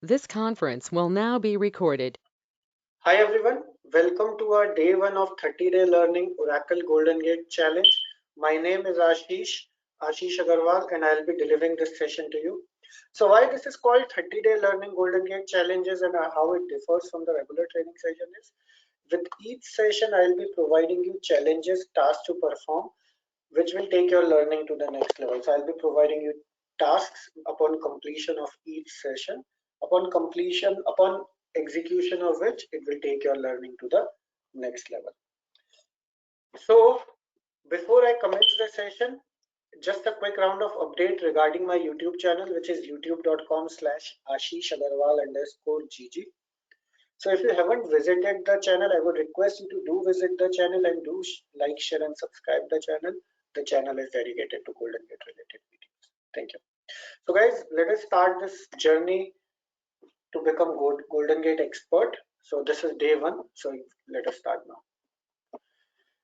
This conference will now be recorded. Hi everyone, welcome to our day one of 30-day learning Oracle Golden Gate challenge. My name is Ashish Agarwal, and I'll be delivering this session to you. So why this is called 30-day learning Golden Gate challenges and how it differs from the regular training session is, with each session I'll be providing you challenges, tasks to perform, which will take your learning to the next level. So I'll be providing you tasks upon completion of each session, upon execution of which it will take your learning to the next level. So before I commence the session, just a quick round of update regarding my YouTube channel, which is youtube.com/Ashish Agarwal _GG. So if you haven't visited the channel, I would request you to do visit the channel and do like, share, and subscribe the channel. The channel is dedicated to Golden Gate related videos. Thank you. So guys, let us start this journey to become Golden Gate expert. So this is day one. So let us start now.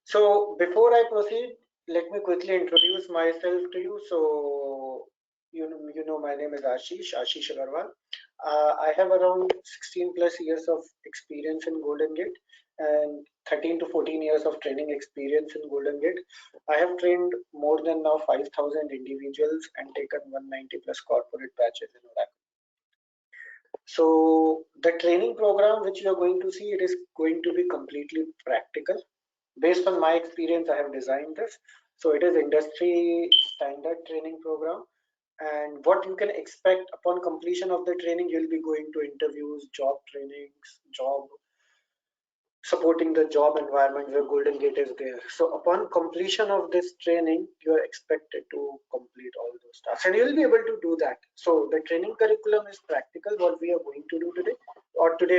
So before I proceed, let me quickly introduce myself to you. So you know my name is Ashish Agarwal. I have around 16 plus years of experience in Golden Gate and 13 to 14 years of training experience in Golden Gate. I have trained more than now 5,000 individuals and taken 190 plus corporate batches in Oracle. So the training program which you are going to see, it is going to be completely practical. Based on my experience, I have designed this. So it is industry standard training program. And what you can expect upon completion of the training, you'll be going to interviews, job trainings, job supporting the job environment where Golden Gate is there. So upon completion of this training, you are expected to complete all those tasks and you'll be able to do that. So the training curriculum is practical, what we are going to do today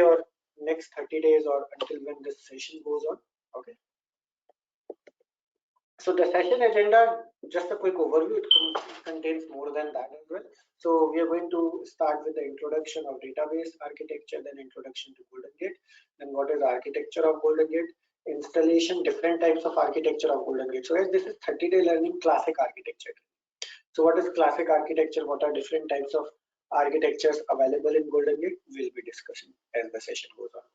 or next 30 days or until when this session goes on. Okay. So the session agenda, just a quick overview, it contains more than that as well. So we are going to start with the introduction of database architecture, then introduction to Golden Gate, then what is architecture of Golden Gate, installation, different types of architecture of Golden Gate. So as this is 30-day learning classic architecture. So what is classic architecture? What are different types of architectures available in Golden Gate? We'll be discussing as the session goes on.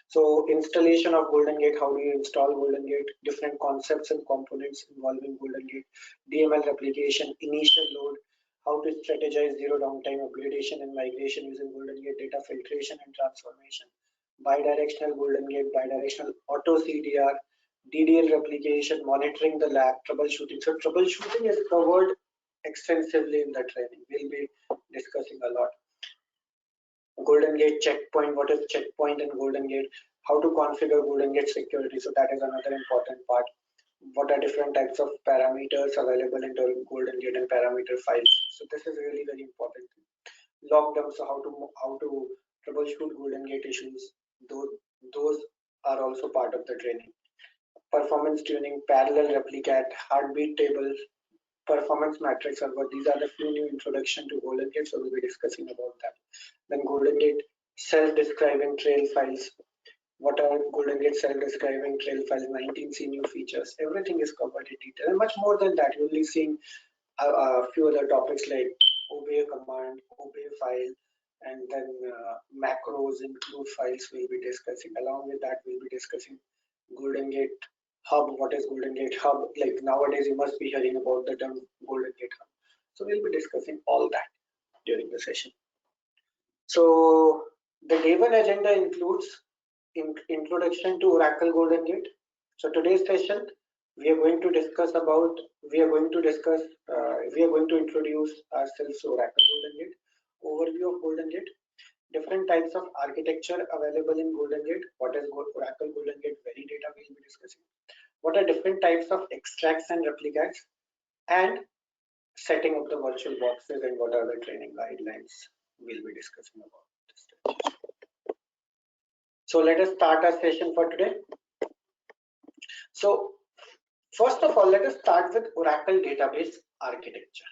So installation of Golden Gate, how do you install Golden Gate, different concepts and components involving Golden Gate, DML replication, initial load, how to strategize zero downtime upgradation and migration using Golden Gate, data filtration and transformation, bidirectional Golden Gate, bidirectional auto CDR, DDL replication, monitoring the lag, troubleshooting. So troubleshooting is covered extensively in the training. We'll be discussing a lot. Golden Gate checkpoint, what is checkpoint in Golden Gate, how to configure Golden Gate security. So that is another important part. What are different types of parameters available in the Golden Gate and parameter files. So this is really very important. Log dump, so how to troubleshoot Golden Gate issues. Those are also part of the training. Performance tuning, parallel replicate, heartbeat tables, performance matrix server. These are the few new introduction to Golden Gate, so we'll be discussing about that. Then Golden Gate self-describing trail files. What are Golden Gate self-describing trail files? 19C new features. Everything is covered in detail. And much more than that, you'll be seeing a few other topics like obey command, obey file, and then macros, include files we'll be discussing. Along with that, we'll be discussing Golden Gate Hub. What is Golden Gate Hub? Like nowadays, you must be hearing about the term Golden Gate Hub. So we'll be discussing all that during the session. So the day one agenda includes introduction to Oracle Golden Gate. So today's session we are going to discuss we are going to introduce ourselves to Oracle Golden Gate, overview of Golden Gate, different types of architecture available in Golden Gate, what is Oracle Golden Gate very data we'll be discussing, what are different types of extracts and replicates, and setting up the virtual boxes and what are the training guidelines we'll be discussing about this. So let us start our session for today. So first of all, let us start with Oracle database architecture.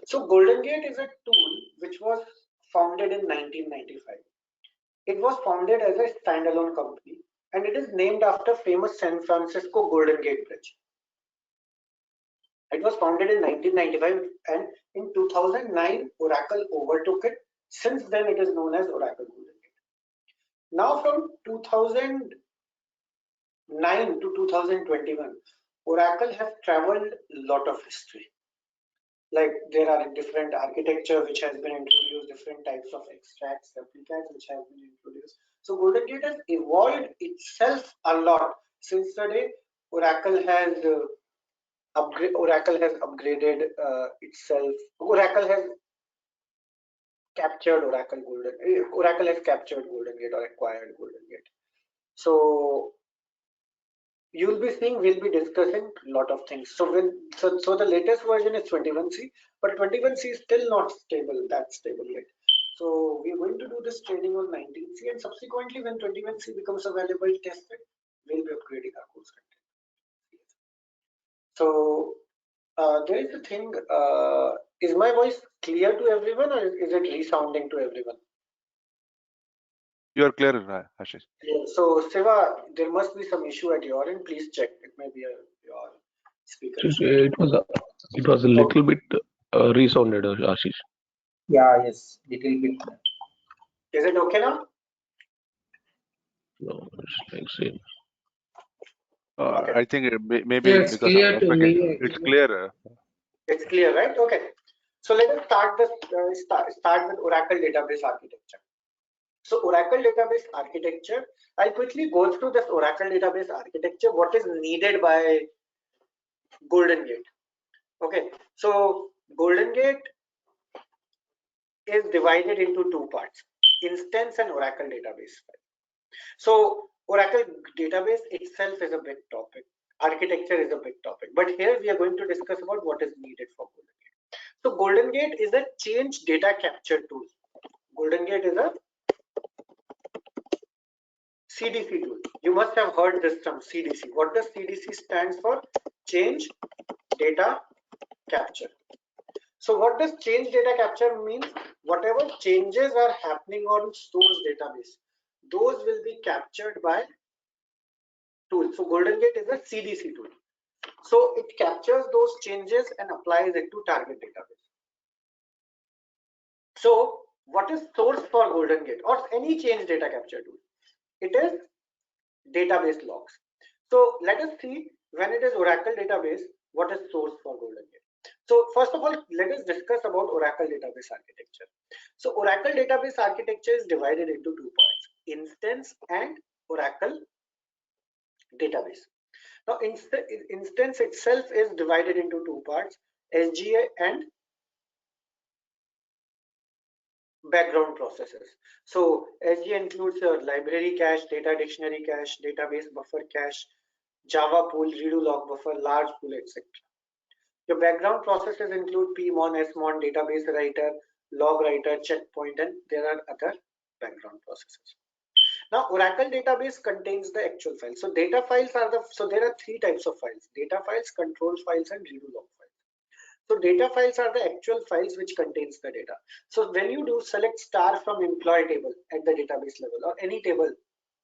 So Golden Gate is a tool which was founded in 1995. It was founded as a standalone company and it is named after famous San Francisco Golden Gate Bridge. It was founded in 1995 and in 2009 Oracle overtook it, Since then, it is known as Oracle GoldenGate. Now, from 2009 to 2021, Oracle has traveled a lot of history. Like there are different architecture which has been introduced, different types of extracts, replicas which have been introduced. So GoldenGate has evolved itself a lot since the day Oracle has upgraded itself. Oracle has captured GoldenGate or acquired GoldenGate. So you'll be seeing, we'll be discussing a lot of things. So the latest version is 21C, but 21C is still not that stable yet. So we're going to do this training on 19C, and subsequently when 21C becomes available, tested, we'll be upgrading our course content. So there is a thing, is my voice clear to everyone, or is it resounding to everyone? You are clear, Ashish. Yeah, so Siva, there must be some issue at your end. Please check. It may be your speaker. It was a little bit resounded, Ashish. Yeah, yes, little bit. Is it okay now? No, it's like same. Okay. I think maybe Yeah, it's because clear of to network, me. it's clear. It's clear, right? Okay. So let us start with Oracle database architecture. So Oracle database architecture, I'll quickly go through this Oracle database architecture, what is needed by GoldenGate. Okay, so GoldenGate is divided into two parts, instance and Oracle database file. So Oracle database itself is a big topic. Architecture is a big topic, but here we are going to discuss about what is needed for GoldenGate. So GoldenGate is a change data capture tool. GoldenGate is a CDC tool. You must have heard this term CDC. What does CDC stands for? Change data capture. So what does change data capture means? Whatever changes are happening on source database, those will be captured by tool. So GoldenGate is a CDC tool. So it captures those changes and applies it to target database. So what is source for GoldenGate or any change data capture tool? It is database logs. So let us see, when it is Oracle database, what is source for GoldenGate. So first of all, let us discuss about Oracle database architecture. So Oracle database architecture is divided into two parts, instance and Oracle database. Now instance itself is divided into two parts, SGA and background processes. So SGA includes your library cache, data dictionary cache, database buffer cache, Java pool, redo log buffer, large pool, etc. Your background processes include pmon, smon, database writer, log writer, checkpoint, and there are other background processes. Now Oracle database contains the actual file. So data files are there are three types of files: data files, control files, and redo log files. So data files are the actual files which contains the data. So when you do select star from employee table at the database level or any table,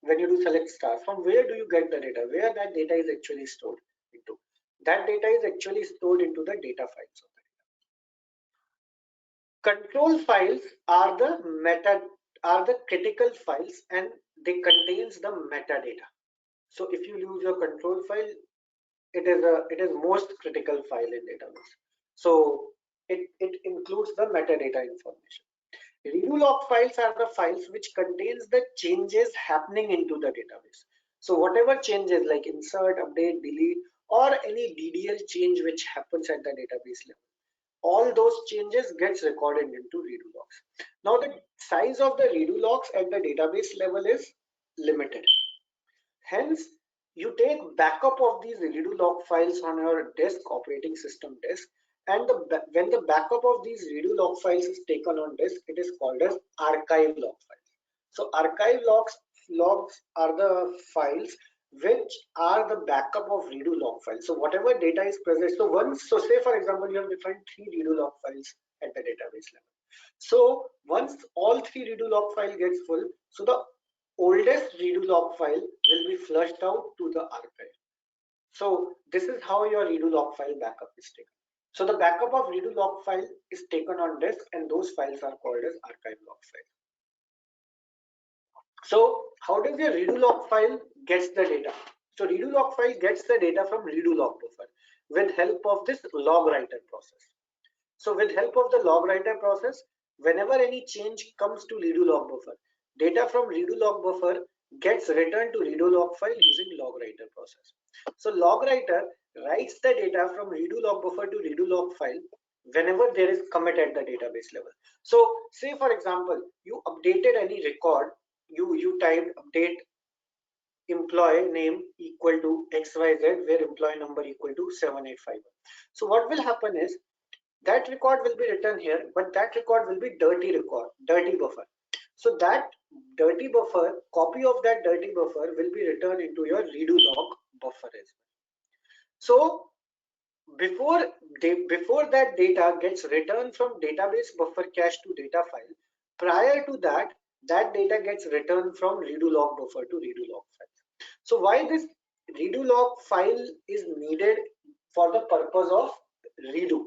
when you do select star, from where do you get the data? Where that data is actually stored into? That data is actually stored into the data files of the data. Control files are the critical files, and they contains the metadata. So if you lose your control file, it is most critical file in database. So it includes the metadata information. Redo log files are the files which contains the changes happening into the database. So whatever changes like insert, update, delete, or any DDL change which happens at the database level, all those changes gets recorded into redo logs. Now the size of the redo logs at the database level is limited. Hence, you take backup of these redo log files on your disk, operating system disk, and when the backup of these redo log files is taken on disk, it is called as archive log files. So archive logs are the files which are the backup of redo log files. So whatever data is present, so say for example, you have defined 3 redo log files at the database level. So once all 3 redo log file gets full, so the oldest redo log file will be flushed out to the archive. So this is how your redo log file backup is taken. So the backup of redo log file is taken on disk, and those files are called as archive log file. So how does your redo log file gets the data? So redo log file gets the data from redo log buffer with help of this log writer process. So with help of the log writer process, whenever any change comes to redo log buffer, data from redo log buffer gets returned to redo log file using log writer process. So log writer writes the data from redo log buffer to redo log file whenever there is commit at the database level. So say for example, you updated any record, you typed update employee name equal to XYZ, where employee number equal to 7851. So what will happen is that record will be written here, but that record will be dirty record, dirty buffer. So that dirty buffer, copy of that dirty buffer will be returned into your redo log buffer as well. So before that data gets returned from database buffer cache to data file, prior to that, that data gets returned from redo log buffer to redo log file. So why this redo log file is needed for the purpose of redo?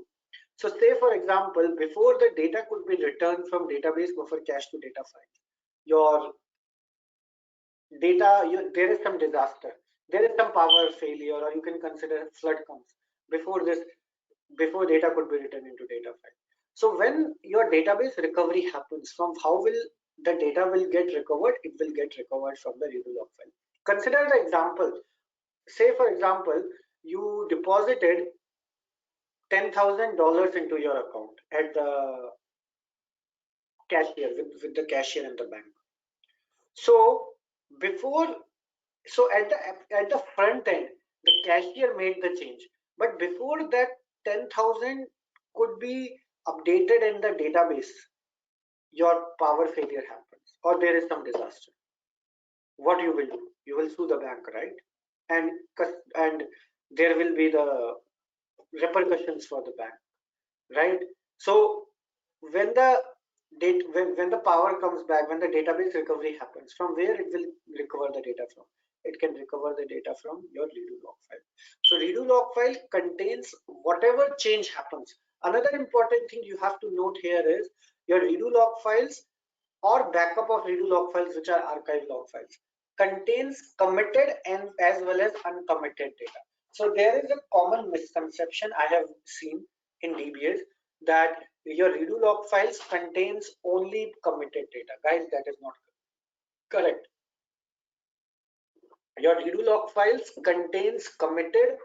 So say for example, before the data could be returned from database buffer cache to data file, your data, there is some disaster, there is some power failure, or you can consider flood comes before this, before data could be written into data file. So when your database recovery happens, from how will the data will get recovered? It will get recovered from the redo log file. Consider the example. Say for example, you deposited $10,000 into your account at the cashier with the cashier in the bank. So before, so at the front end, the cashier made the change, but before that 10,000 could be updated in the database, your power failure happens or there is some disaster. What you will do? You will sue the bank, right? And there will be the repercussions for the bank, right? So when the when the power comes back, when the database recovery happens, from where it will recover the data from? It can recover the data from your redo log file. So redo log file contains whatever change happens. Another important thing you have to note here is your redo log files or backup of redo log files, which are archive log files, contains committed and as well as uncommitted data. So there is a common misconception I have seen in DBAs that your redo log files contains only committed data. Guys, that is not correct. Your redo log files contains committed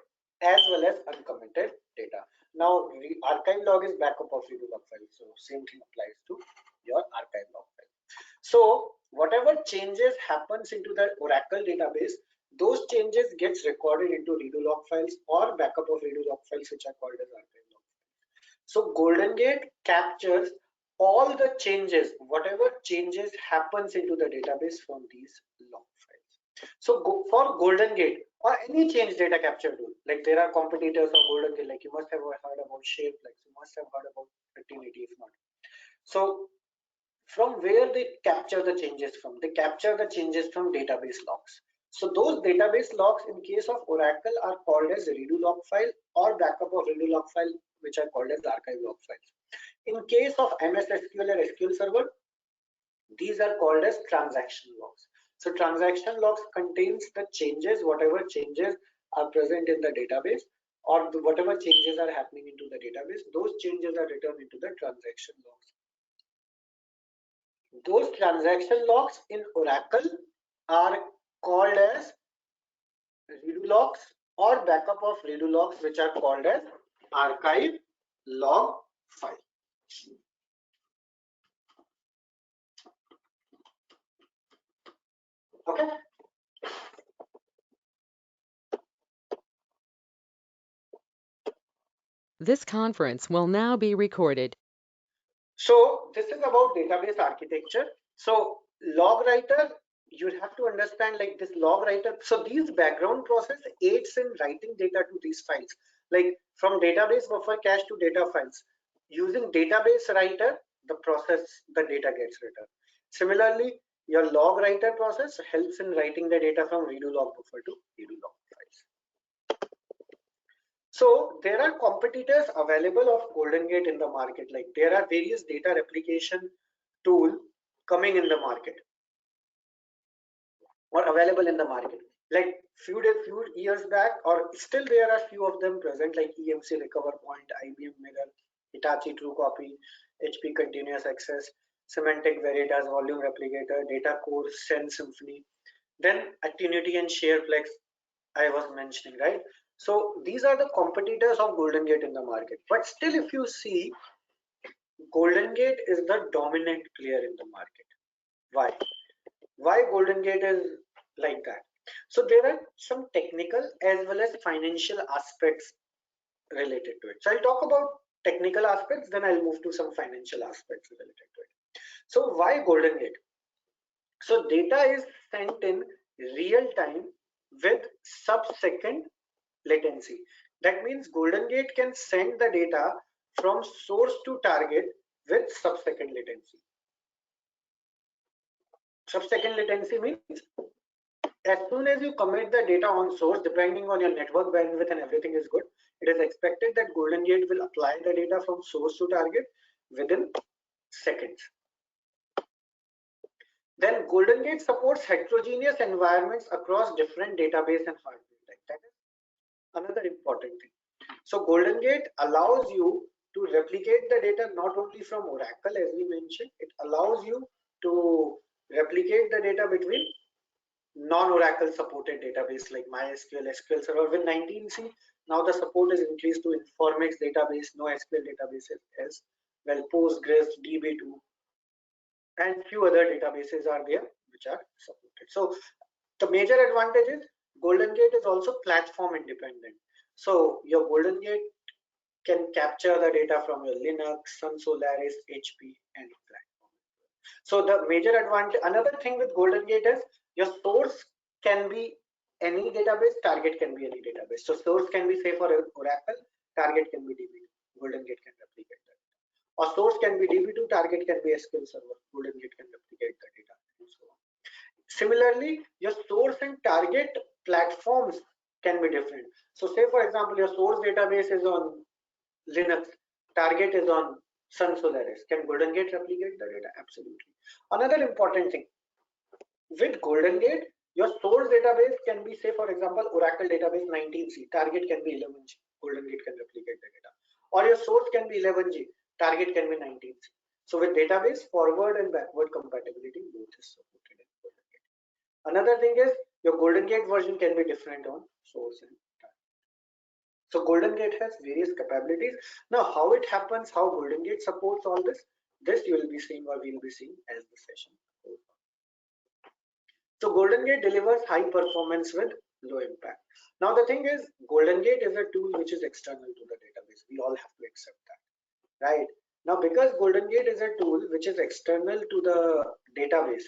as well as uncommitted data. Now archive log is backup of redo log file, so same thing applies to your archive log file. So whatever changes happens into the Oracle database, those changes gets recorded into redo log files or backup of redo log files, which are called as archive log files. So GoldenGate captures all the changes, whatever changes happens into the database from these log files. So for GoldenGate or any change data capture tool, like there are competitors of GoldenGate, like you must have heard about Shapeflex, you must have heard about 1580 if not. So from where they capture the changes from? They capture the changes from database logs. So those database logs in case of Oracle are called as redo log file or backup of redo log file, which are called as archive log files. In case of MS SQL or SQL Server, these are called as transaction logs. So transaction logs contains the changes, whatever changes are present in the database or whatever changes are happening into the database, those changes are returned into the transaction logs. Those transaction logs in Oracle are called as redo logs or backup of redo logs, which are called as archive log file. Okay. This conference will now be recorded. So this is about database architecture. So log writer, you have to understand like this log writer. So these background process aids in writing data to these files, like from database buffer cache to data files. Using database writer, the data gets returned. Similarly, your log writer process helps in writing the data from redo log buffer to redo log files. So there are competitors available of GoldenGate in the market. Like there are various data replication tool coming in the market or available in the market. Like few years back, or still there are few of them present, like EMC Recover Point, IBM Mirror, Hitachi True Copy, HP Continuous Access, Semantic Veritas Volume Replicator, Data Core, Sen Symphony, then Attenuity and Shareplex I was mentioning, right? So these are the competitors of GoldenGate in the market. But still, if you see, GoldenGate is the dominant player in the market. Why? Why GoldenGate is like that? So there are some technical as well as financial aspects related to it. So I'll talk about technical aspects, then I'll move to some financial aspects related to it. So why GoldenGate? So data is sent in real time with sub-second latency. That means GoldenGate can send the data from source to target with sub-second latency. Sub-second latency means as soon as you commit the data on source, depending on your network bandwidth and everything is good, it is expected that GoldenGate will apply the data from source to target within seconds. Then GoldenGate supports heterogeneous environments across different database and hardware types. That is another important thing. So GoldenGate allows you to replicate the data not only from Oracle, as we mentioned, it allows you to replicate the data between non-Oracle supported database like MySQL, SQL Server. With 19c, now the support is increased to Informix database, NoSQL databases as well, Postgres, DB2, and few other databases are there which are supported. So the major advantage is GoldenGate is also platform independent. So your GoldenGate can capture the data from your Linux, Sun Solaris, HP, and platform. So the major advantage, another thing with GoldenGate is your source can be any database, target can be any database. So source can be say for Oracle, target can be DB2, GoldenGate can replicate that. Or source can be DB2, target can be SQL Server, GoldenGate can replicate the data, and so on. Similarly, your source and target platforms can be different. So say for example, your source database is on Linux, target is on Sun Solaris. Can GoldenGate replicate the data? Absolutely. Another important thing, with GoldenGate, your source database can be, say for example, Oracle database 19c, target can be 11g, GoldenGate can replicate the data. Or your source can be 11g, target can be 19c. So with database, forward and backward compatibility both is supported in GoldenGate. Another thing is your GoldenGate version can be different on source and target. So GoldenGate has various capabilities. Now how it happens, how GoldenGate supports all this you will be seeing or we will be seeing as the session goes on. So GoldenGate delivers high performance with low impact. Now the thing is, GoldenGate is a tool which is external to the database. We all have to accept that, right? Now because GoldenGate is a tool which is external to the database,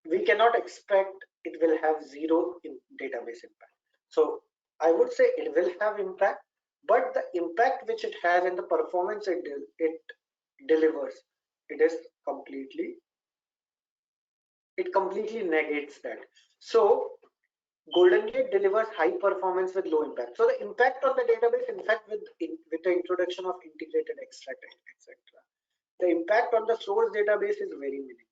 we cannot expect it will have zero in database impact. So I would say it will have impact, but the impact which it has and the performance it delivers, it completely negates that. So GoldenGate delivers high performance with low impact. So the impact on the database, in fact, with the introduction of integrated extract, etc., the impact on the source database is very minimal.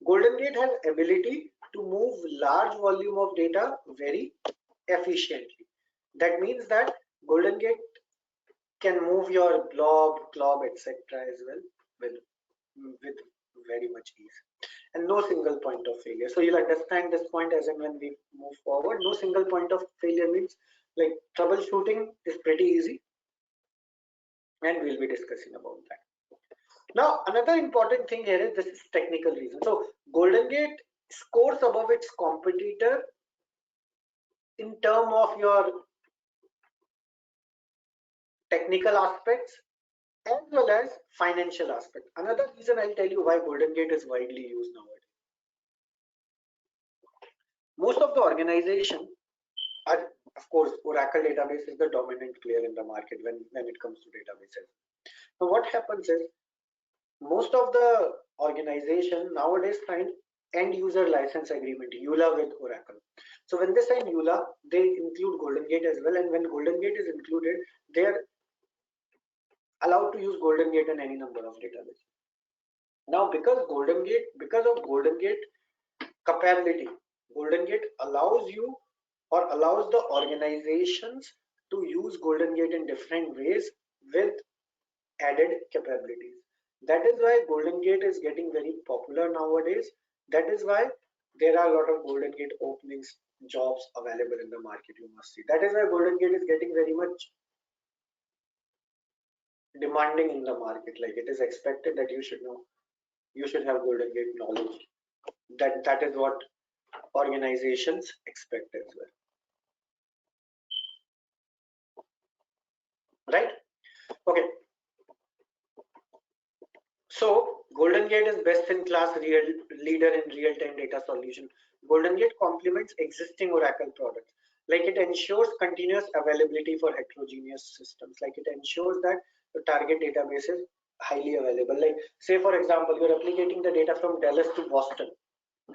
GoldenGate has ability to move large volume of data very efficiently. That means that GoldenGate can move your blob, glob, etc. as well with very much ease, and no single point of failure. So you'll understand this point as and when we move forward. No single point of failure means like troubleshooting is pretty easy, and we'll be discussing about that. Now another important thing here is this is technical reason. So GoldenGate scores above its competitor in terms of your technical aspects as well as financial aspect. Another reason I'll tell you why GoldenGate is widely used nowadays. Most of the organization are, of course, Oracle database is the dominant player in the market when it comes to databases. Now what happens is most of the organization nowadays sign end user license agreement, EULA, with Oracle. So when they sign EULA, they include GoldenGate as well, and when GoldenGate is included, they are allowed to use GoldenGate in any number of databases. Now, because of GoldenGate capability, GoldenGate allows you or allows the organizations to use GoldenGate in different ways with added capabilities. That is why GoldenGate is getting very popular nowadays. That is why there are a lot of GoldenGate openings, jobs available in the market. You must see. That is why GoldenGate is getting very much demanding in the market. Like, it is expected that you should know, you should have GoldenGate knowledge. That is what organizations expect as well. Right? Okay. So GoldenGate is best in class leader in real-time data solution. GoldenGate complements existing Oracle products. Like, it ensures continuous availability for heterogeneous systems. Like, it ensures that the target database is highly available. Like, say for example, you're replicating the data from Dallas to Boston,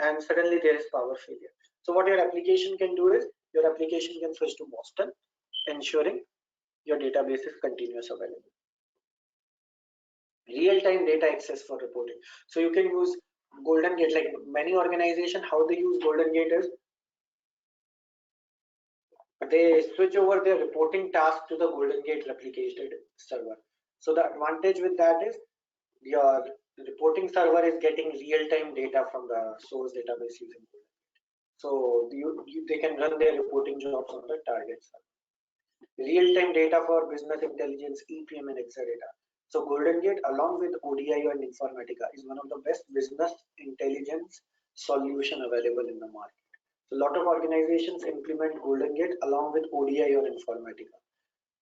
and suddenly there is power failure. So what your application can do is, your application can switch to Boston, ensuring your database is continuous available. Real-time data access for reporting. So you can use GoldenGate. Like, many organizations, how they use GoldenGate is they switch over their reporting task to the GoldenGate replicated server. So the advantage with that is your reporting server is getting real-time data from the source database using GoldenGate. So they can run their reporting jobs on the target server. Real-time data for business intelligence, EPM and Exadata. So GoldenGate, along with ODI and Informatica, is one of the best business intelligence solution available in the market. So a lot of organizations implement GoldenGate along with ODI or Informatica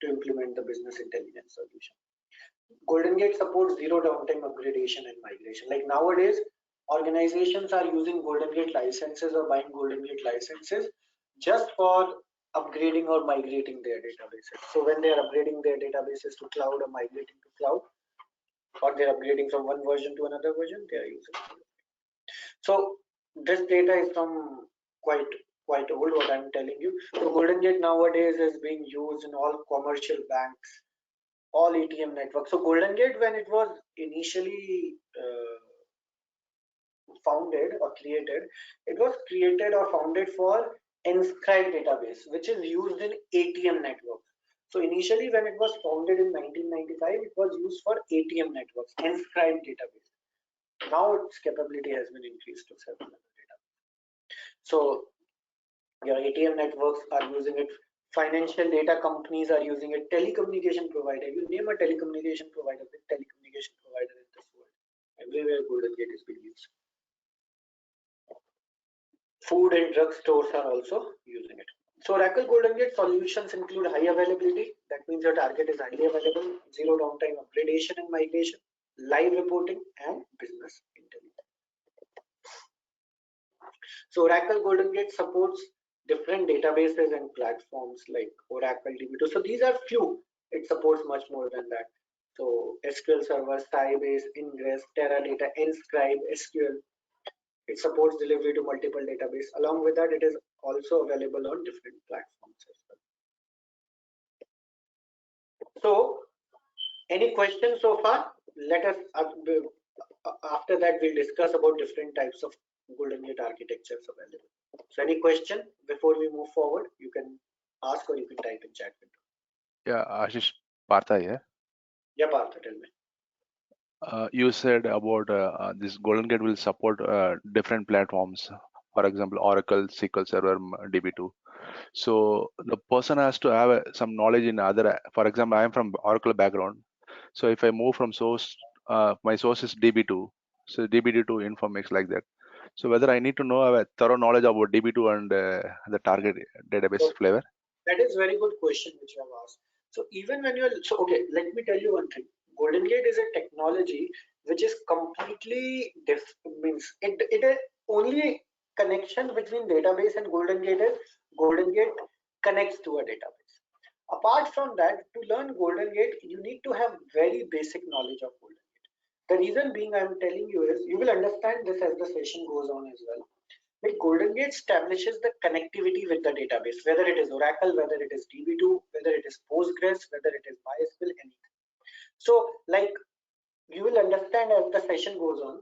to implement the business intelligence solution. GoldenGate supports zero downtime upgradation and migration. Like, nowadays, organizations are using GoldenGate licenses or buying GoldenGate licenses just for upgrading or migrating their databases. So when they are upgrading their databases to cloud or migrating to cloud, or they're upgrading from one version to another version, they are using it. So this data is from quite old, what I'm telling you. So GoldenGate nowadays is being used in all commercial banks, all ATM networks. So GoldenGate, when it was initially founded or created, it was created or founded for Inscribe database, which is used in ATM networks. So initially, when it was founded in 1995, it was used for ATM networks, Inscribe database. Now its capability has been increased to several other databases. So your ATM networks are using it, financial data companies are using it, telecommunication provider, you name a telecommunication provider, big telecommunication provider in this world, everywhere GoldenGate is being used. Food and drug stores are also using it. So Oracle GoldenGate solutions include high availability. That means your target is highly available, zero downtime upgradation and migration, live reporting, and business intelligence. So Oracle GoldenGate supports different databases and platforms like Oracle DB2. So these are few. It supports much more than that. So SQL Server, Sybase, Ingress, Teradata, Inscribe, SQL. It supports delivery to multiple databases. Along with that, it is also available on different platforms as well. So, any questions so far? Let us, after that, we'll discuss about different types of GoldenGate architectures available. So, any question before we move forward? You can ask or you can type in chat window. Yeah, Ashish, Partha here. Yeah, Partha, tell me. You said about this GoldenGate will support different platforms, for example, Oracle, SQL Server, DB2. So the person has to have some knowledge in other. For example, I am from Oracle background. So if I move from source, my source is DB2. So DB2 Informix like that. So whether I need to know have a thorough knowledge about DB2 and the target database So flavor. that is very good question which you have asked. So even when you're, so okay, let me tell you one thing. GoldenGate is a technology which is completely means it only connection between database and GoldenGate is GoldenGate connects to a database. Apart from that, to learn GoldenGate, you need to have very basic knowledge of GoldenGate. The reason being I'm telling you is you will understand this as the session goes on as well. Like GoldenGate establishes the connectivity with the database, whether it is Oracle, whether it is DB2, whether it is Postgres, whether it is MySQL, anything. So like you will understand as the session goes on,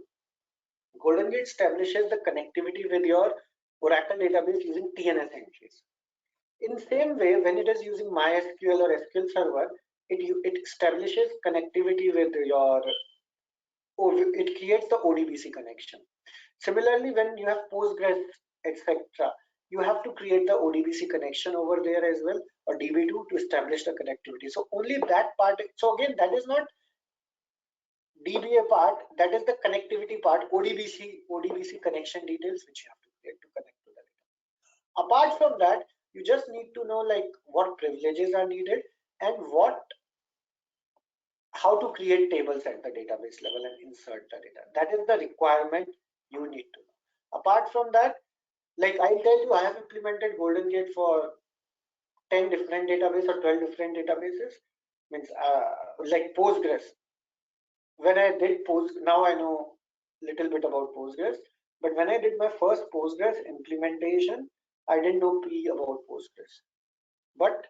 GoldenGate establishes the connectivity with your Oracle database using TNS entries. In the same way, when it is using MySQL or SQL Server, it establishes connectivity with your, it creates the ODBC connection. Similarly, when you have Postgres, etc., you have to create the ODBC connection over there as well, or DB2 to establish the connectivity. So only that part. So again, that is not DBA part, that is the connectivity part, ODBC connection details which you have to create to connect to the data. Apart from that, you just need to know like what privileges are needed and how to create tables at the database level and insert the data. That is the requirement you need to know. Apart from that, like I'll tell you, I have implemented GoldenGate for 10 different databases or 12 different databases. Means like Postgres. When I did now I know little bit about Postgres, but when I did my first Postgres implementation, I didn't know P about Postgres. But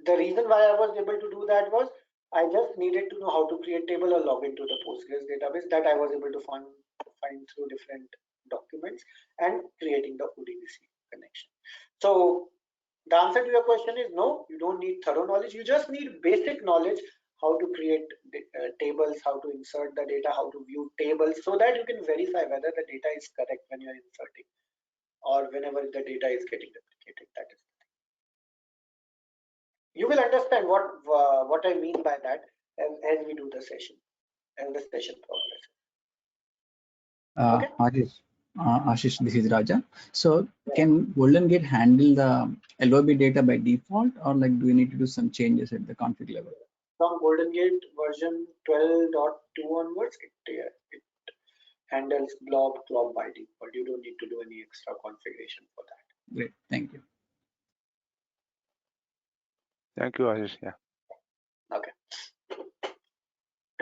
the reason why I was able to do that was I just needed to know how to create table or log into the Postgres database. That I was able to find through different documents and creating the ODBC connection. So the answer to your question is no, you don't need thorough knowledge. You just need basic knowledge how to create tables, how to insert the data, how to view tables, so that you can verify whether the data is correct when you are inserting or whenever the data is getting replicated. That is, you will understand what I mean by that as we do the session and the session progresses. Okay. Ashish, this is Raja. So can GoldenGate handle the LOB data by default, or like do you need to do some changes at the config level? From GoldenGate version 12.2 onwards, it handles blob by default. You don't need to do any extra configuration for that. Great, thank you. Thank you, Ashish. Yeah. Okay.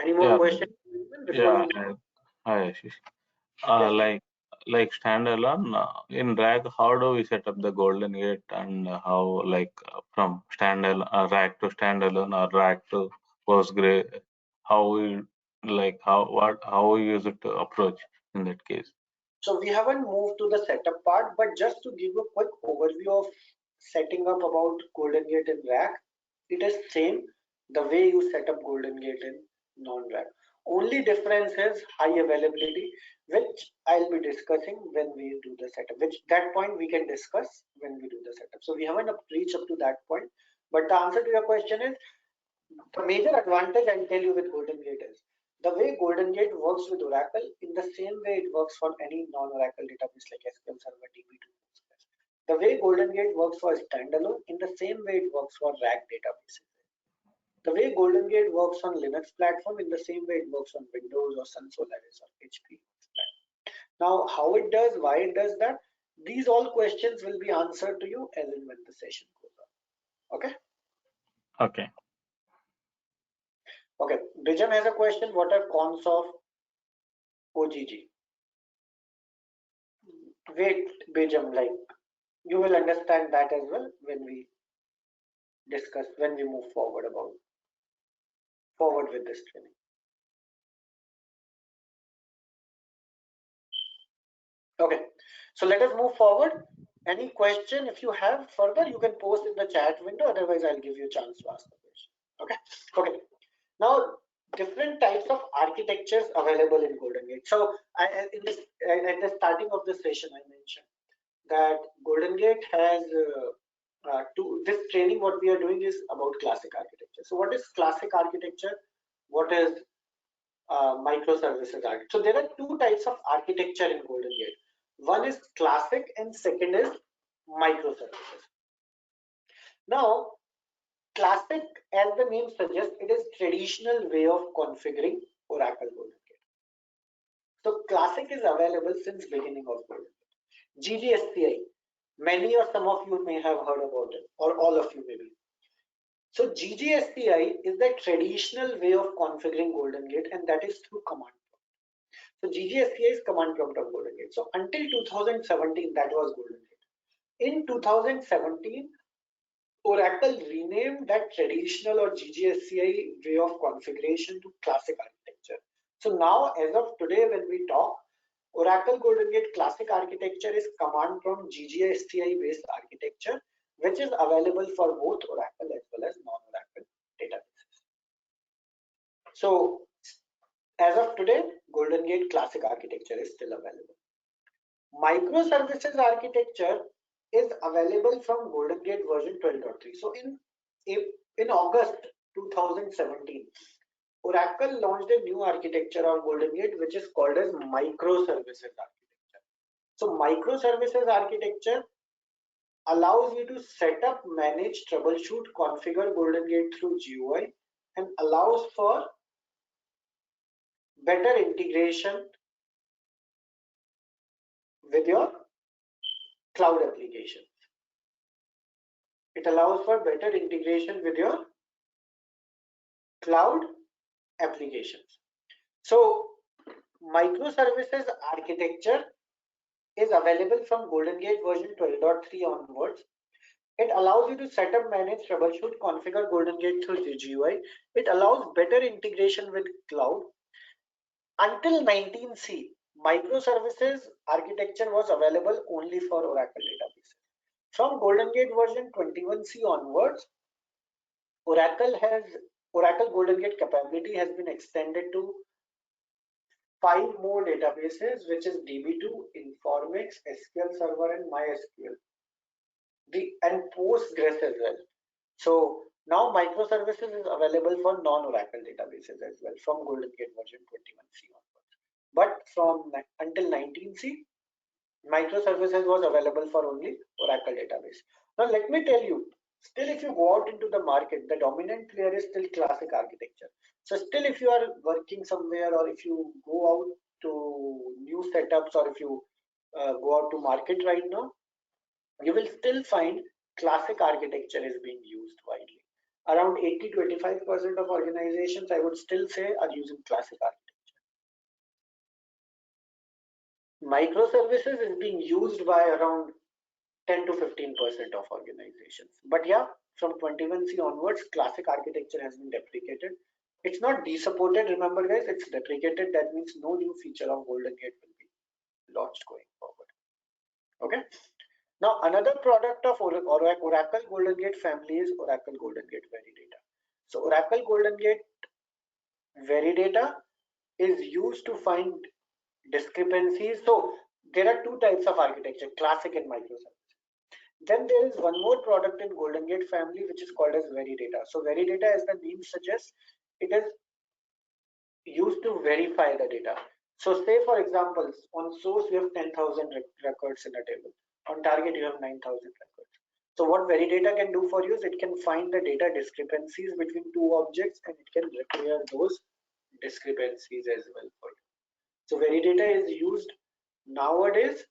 Any more questions? Yeah. Hi, Ashish. Yes. Like standalone in RAG, how do we set up the GoldenGate, and how from standalone RAG to standalone or RAG to Postgre, how we how we use it to approach in that case? So we haven't moved to the setup part, but just to give a quick overview of setting up about GoldenGate in RAG, it is same the way you set up GoldenGate in non-RAG. Only difference is high availability, which I'll be discussing when we do the setup, which that point we can discuss when we do the setup. So we haven't reached up to that point, but the answer to your question is the major advantage I'll tell you with GoldenGate is the way GoldenGate works with Oracle in the same way it works for any non-Oracle database like SQL Server, DB2. The way GoldenGate works for standalone in the same way it works for RAG databases. The way GoldenGate works on Linux platform in the same way it works on Windows or Sun Solaris or HP. Now, how it does, why it does that, these all questions will be answered to you as and when the session goes on. Okay? Okay. Okay. Bijam has a question. What are cons of OGG? Wait, Bijam, like you will understand that as well when we discuss, when we move forward with this training. Okay, so let us move forward. Any question if you have further, you can post in the chat window. Otherwise, I'll give you a chance to ask the question. Okay. Okay. Now, different types of architectures available in GoldenGate. So, at the starting of the session, I mentioned that GoldenGate has this training. What we are doing is about classic architecture. So, what is classic architecture? What is microservices architecture? So, there are two types of architecture in GoldenGate. One is classic and second is microservices. Now, classic, as the name suggests, it is traditional way of configuring Oracle GoldenGate. So classic is available since beginning of GoldenGate. GGSCI, many or some of you may have heard about it, or all of you maybe. So GGSCI is the traditional way of configuring GoldenGate, and that is through command prompt. So GGSCI is command prompt of GoldenGate. So until 2017, that was GoldenGate. In 2017, Oracle renamed that traditional or GGSCI way of configuration to classic architecture. So now, as of today, when we talk, Oracle GoldenGate classic architecture is command prompt GGSCI based architecture, which is available for both Oracle as well as non-Oracle databases. So as of today, GoldenGate classic architecture is still available. Microservices architecture is available from GoldenGate version 12.3. So in August 2017, Oracle launched a new architecture of GoldenGate, which is called as microservices architecture. So microservices architecture allows you to set up, manage, troubleshoot, configure GoldenGate through GUI, and allows for better integration with your cloud applications. It allows for better integration with your cloud applications. So microservices architecture is available from GoldenGate version 12.3 onwards. It allows you to set up, manage, troubleshoot, configure GoldenGate through the GUI. It allows better integration with cloud. Until 19C, microservices architecture was available only for Oracle databases. From GoldenGate version 21C onwards, Oracle GoldenGate capability has been extended to 5 more databases, which is DB2, Informix, SQL Server, and MySQL, and Postgres as well. So now microservices is available for non-Oracle databases as well from GoldenGate version 21C onwards. But from until 19C, microservices was available for only Oracle database. Now let me tell you, still if you go out into the market, the dominant player is still classic architecture. So still if you are working somewhere, or if you go out to new setups, or if you go out to market right now, you will still find classic architecture is being used widely. Around 80 to 85% of organizations, I would still say, are using classic architecture. Microservices is being used by around 10 to 15% of organizations. But yeah, from 21C onwards, classic architecture has been deprecated. It's not desupported, remember guys, it's deprecated. That means no new feature of GoldenGate will be launched going forward. Okay. Now another product of Oracle GoldenGate family is Oracle GoldenGate Veridata. So Oracle GoldenGate Veridata is used to find discrepancies. So there are two types of architecture, classic and microservices. Then there is one more product in GoldenGate family, which is called as Veridata. So Veridata, as the name suggests, it is used to verify the data. So say for example, on source you have 10,000 records in a table. On target you have 9,000 records. So what Veridata can do for you is it can find the data discrepancies between two objects, and it can repair those discrepancies as well for you. So Veridata is used nowadays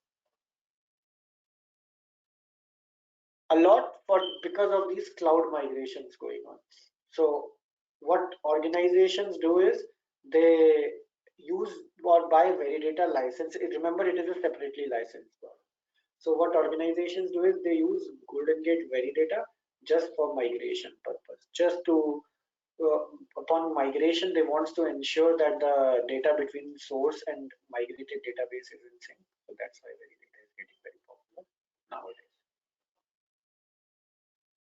a lot because of these cloud migrations going on. So what organizations do is they use or buy Veridata license. Remember, it is a separately licensed product. So what organizations do is they use GoldenGate Veridata just for migration purpose. Just to upon migration, they want to ensure that the data between source and migrated database is in sync. So that's why Veridata is getting very popular nowadays.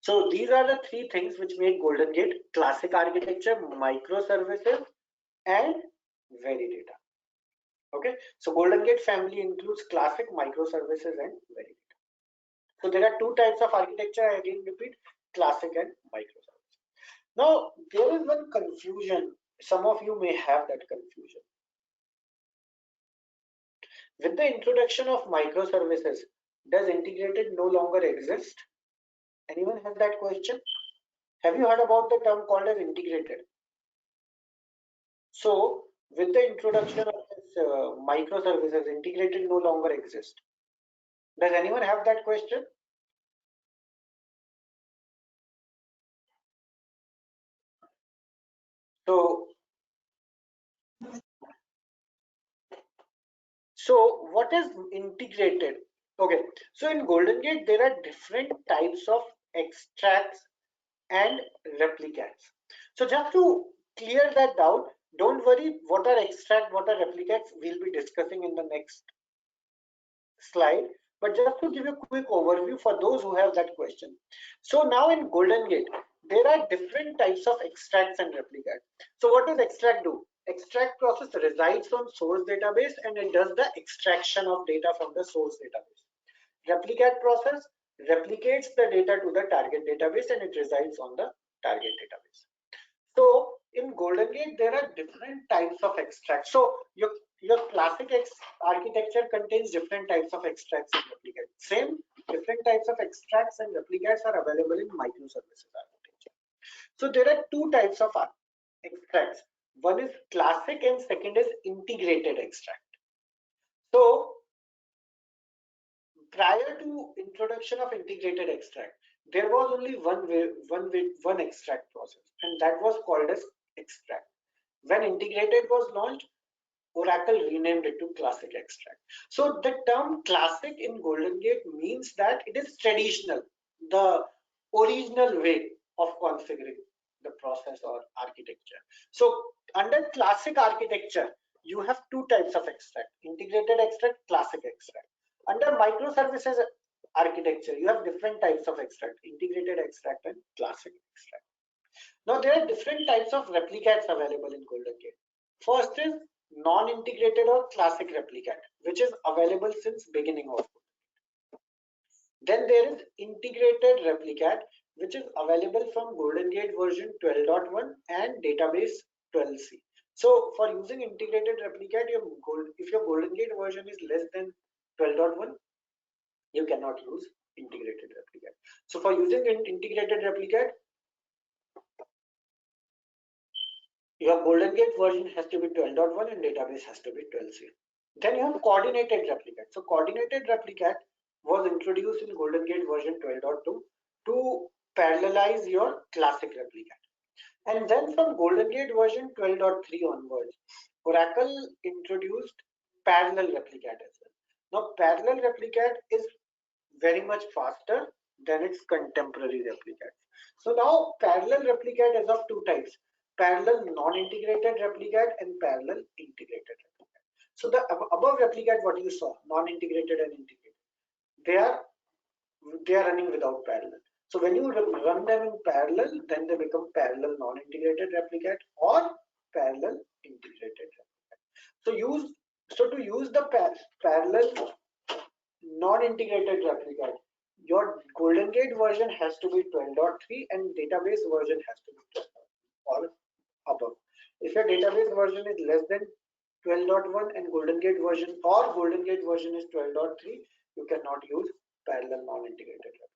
So these are the three things which make GoldenGate: classic architecture, microservices, and Veridata. Okay, so GoldenGate family includes classic, microservices, and Veridata. So there are two types of architecture. I again repeat: classic and microservices. Now there is one confusion. Some of you may have that confusion. With the introduction of microservices, does integrated no longer exist? Anyone has that question? Have you heard about the term called as integrated? So with the introduction of this microservices, integrated no longer exist. Does anyone have that question? So So what is integrated? Okay, so in GoldenGate there are different types of extracts and replicats. So just to clear that doubt, don't worry, what are extract, what are replicats, we'll be discussing in the next slide. But just to give you a quick overview for those who have that question. So now in GoldenGate, there are different types of extracts and replicats. So what does extract do? Extract process resides on source database and it does the extraction of data from the source database. Replicate process replicates the data to the target database and it resides on the target database. So in GoldenGate, there are different types of extracts. So your classic architecture contains different types of extracts and replicates. Same different types of extracts and replicates are available in microservices architecture. So there are two types of extracts. One is classic and second is integrated extract. So prior to introduction of integrated extract, there was only one extract process, and that was called as extract. When integrated was launched, Oracle renamed it to classic extract. So the term classic in GoldenGate means that it is traditional, the original way of configuring the process or architecture. So under classic architecture, you have two types of extract: integrated extract, classic extract. Under microservices architecture, you have different types of extract: integrated extract and classic extract. Now there are different types of replicats available in GoldenGate. First is non-integrated or classic replicate, which is available since beginning of. Then there is integrated replicate, which is available from GoldenGate version 12.1 and database 12c. So for using integrated replicate, if your GoldenGate version is less than 12.1, you cannot use integrated replicate. So for using an integrated replicate, your GoldenGate version has to be 12.1 and database has to be 12c. Then you have coordinated replicate. So coordinated replicate was introduced in GoldenGate version 12.2 to parallelize your classic replicate. And then from GoldenGate version 12.3 onwards, Oracle introduced parallel replicate as well. Now parallel replicate is very much faster than its contemporary replicates. So now parallel replicate is of two types: parallel non-integrated replicate and parallel integrated replicate. So the above replicate, what you saw, non-integrated and integrated, they are running without parallel. So when you run them in parallel, then they become parallel non-integrated replicate or parallel integrated replicate. So to use the parallel non-integrated replicate, your GoldenGate version has to be 12.3 and database version has to be 12 or above. If your database version is less than 12.1 and GoldenGate version is 12.3, you cannot use parallel non-integrated replicate.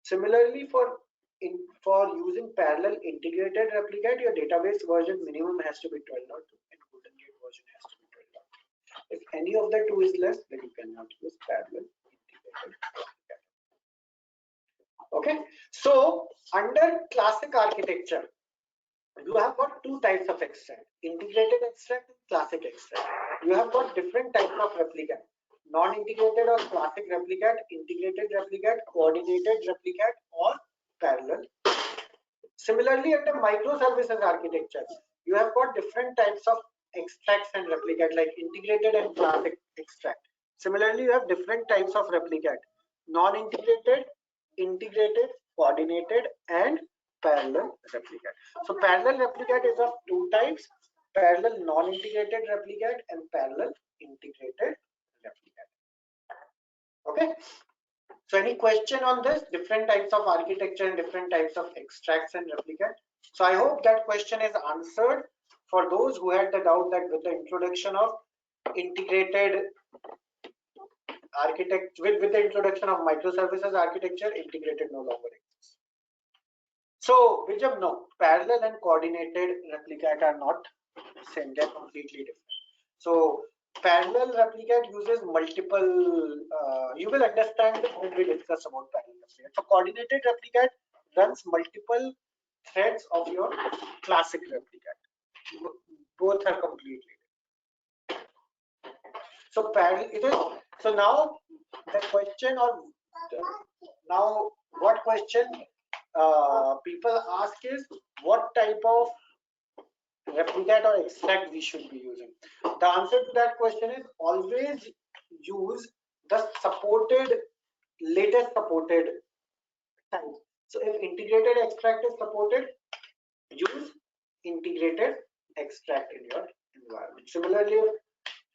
Similarly, for using parallel integrated replicate, your database version minimum has to be 12.2 and GoldenGate version has to be 12.3. If any of the two is less, then you cannot use parallel integrated replicate. Okay, so under classic architecture, you have got two types of extract: integrated extract and classic extract. You have got different types of replicate: non-integrated or classic replicate, integrated replicate, coordinated replicate, or parallel. Similarly, under microservices architecture, you have got different types of extracts and replicate, like integrated and classic extract. Similarly, you have different types of replicate: non-integrated, integrated, coordinated, and parallel replicate. So parallel replicate is of two types: parallel non-integrated replicate and parallel integrated replicate. Okay, so any question on this, different types of architecture and different types of extracts and replicate? So I hope that question is answered for those who had the doubt that with the introduction of integrated architecture, with the introduction of microservices architecture, integrated no longer exists. So Vijay, no, parallel and coordinated replicate are not same, they're completely different. So parallel replicate uses multiple, you will understand when we discuss about parallel replicate. So coordinated replicate runs multiple threads of your classic replicate. Both are completely different. So parallel it is. So now the question, or now what question people ask is what type of replicate or extract we should be using. The answer to that question is always use the latest supported type. So if integrated extract is supported, use integrated extract in your environment. Similarly, if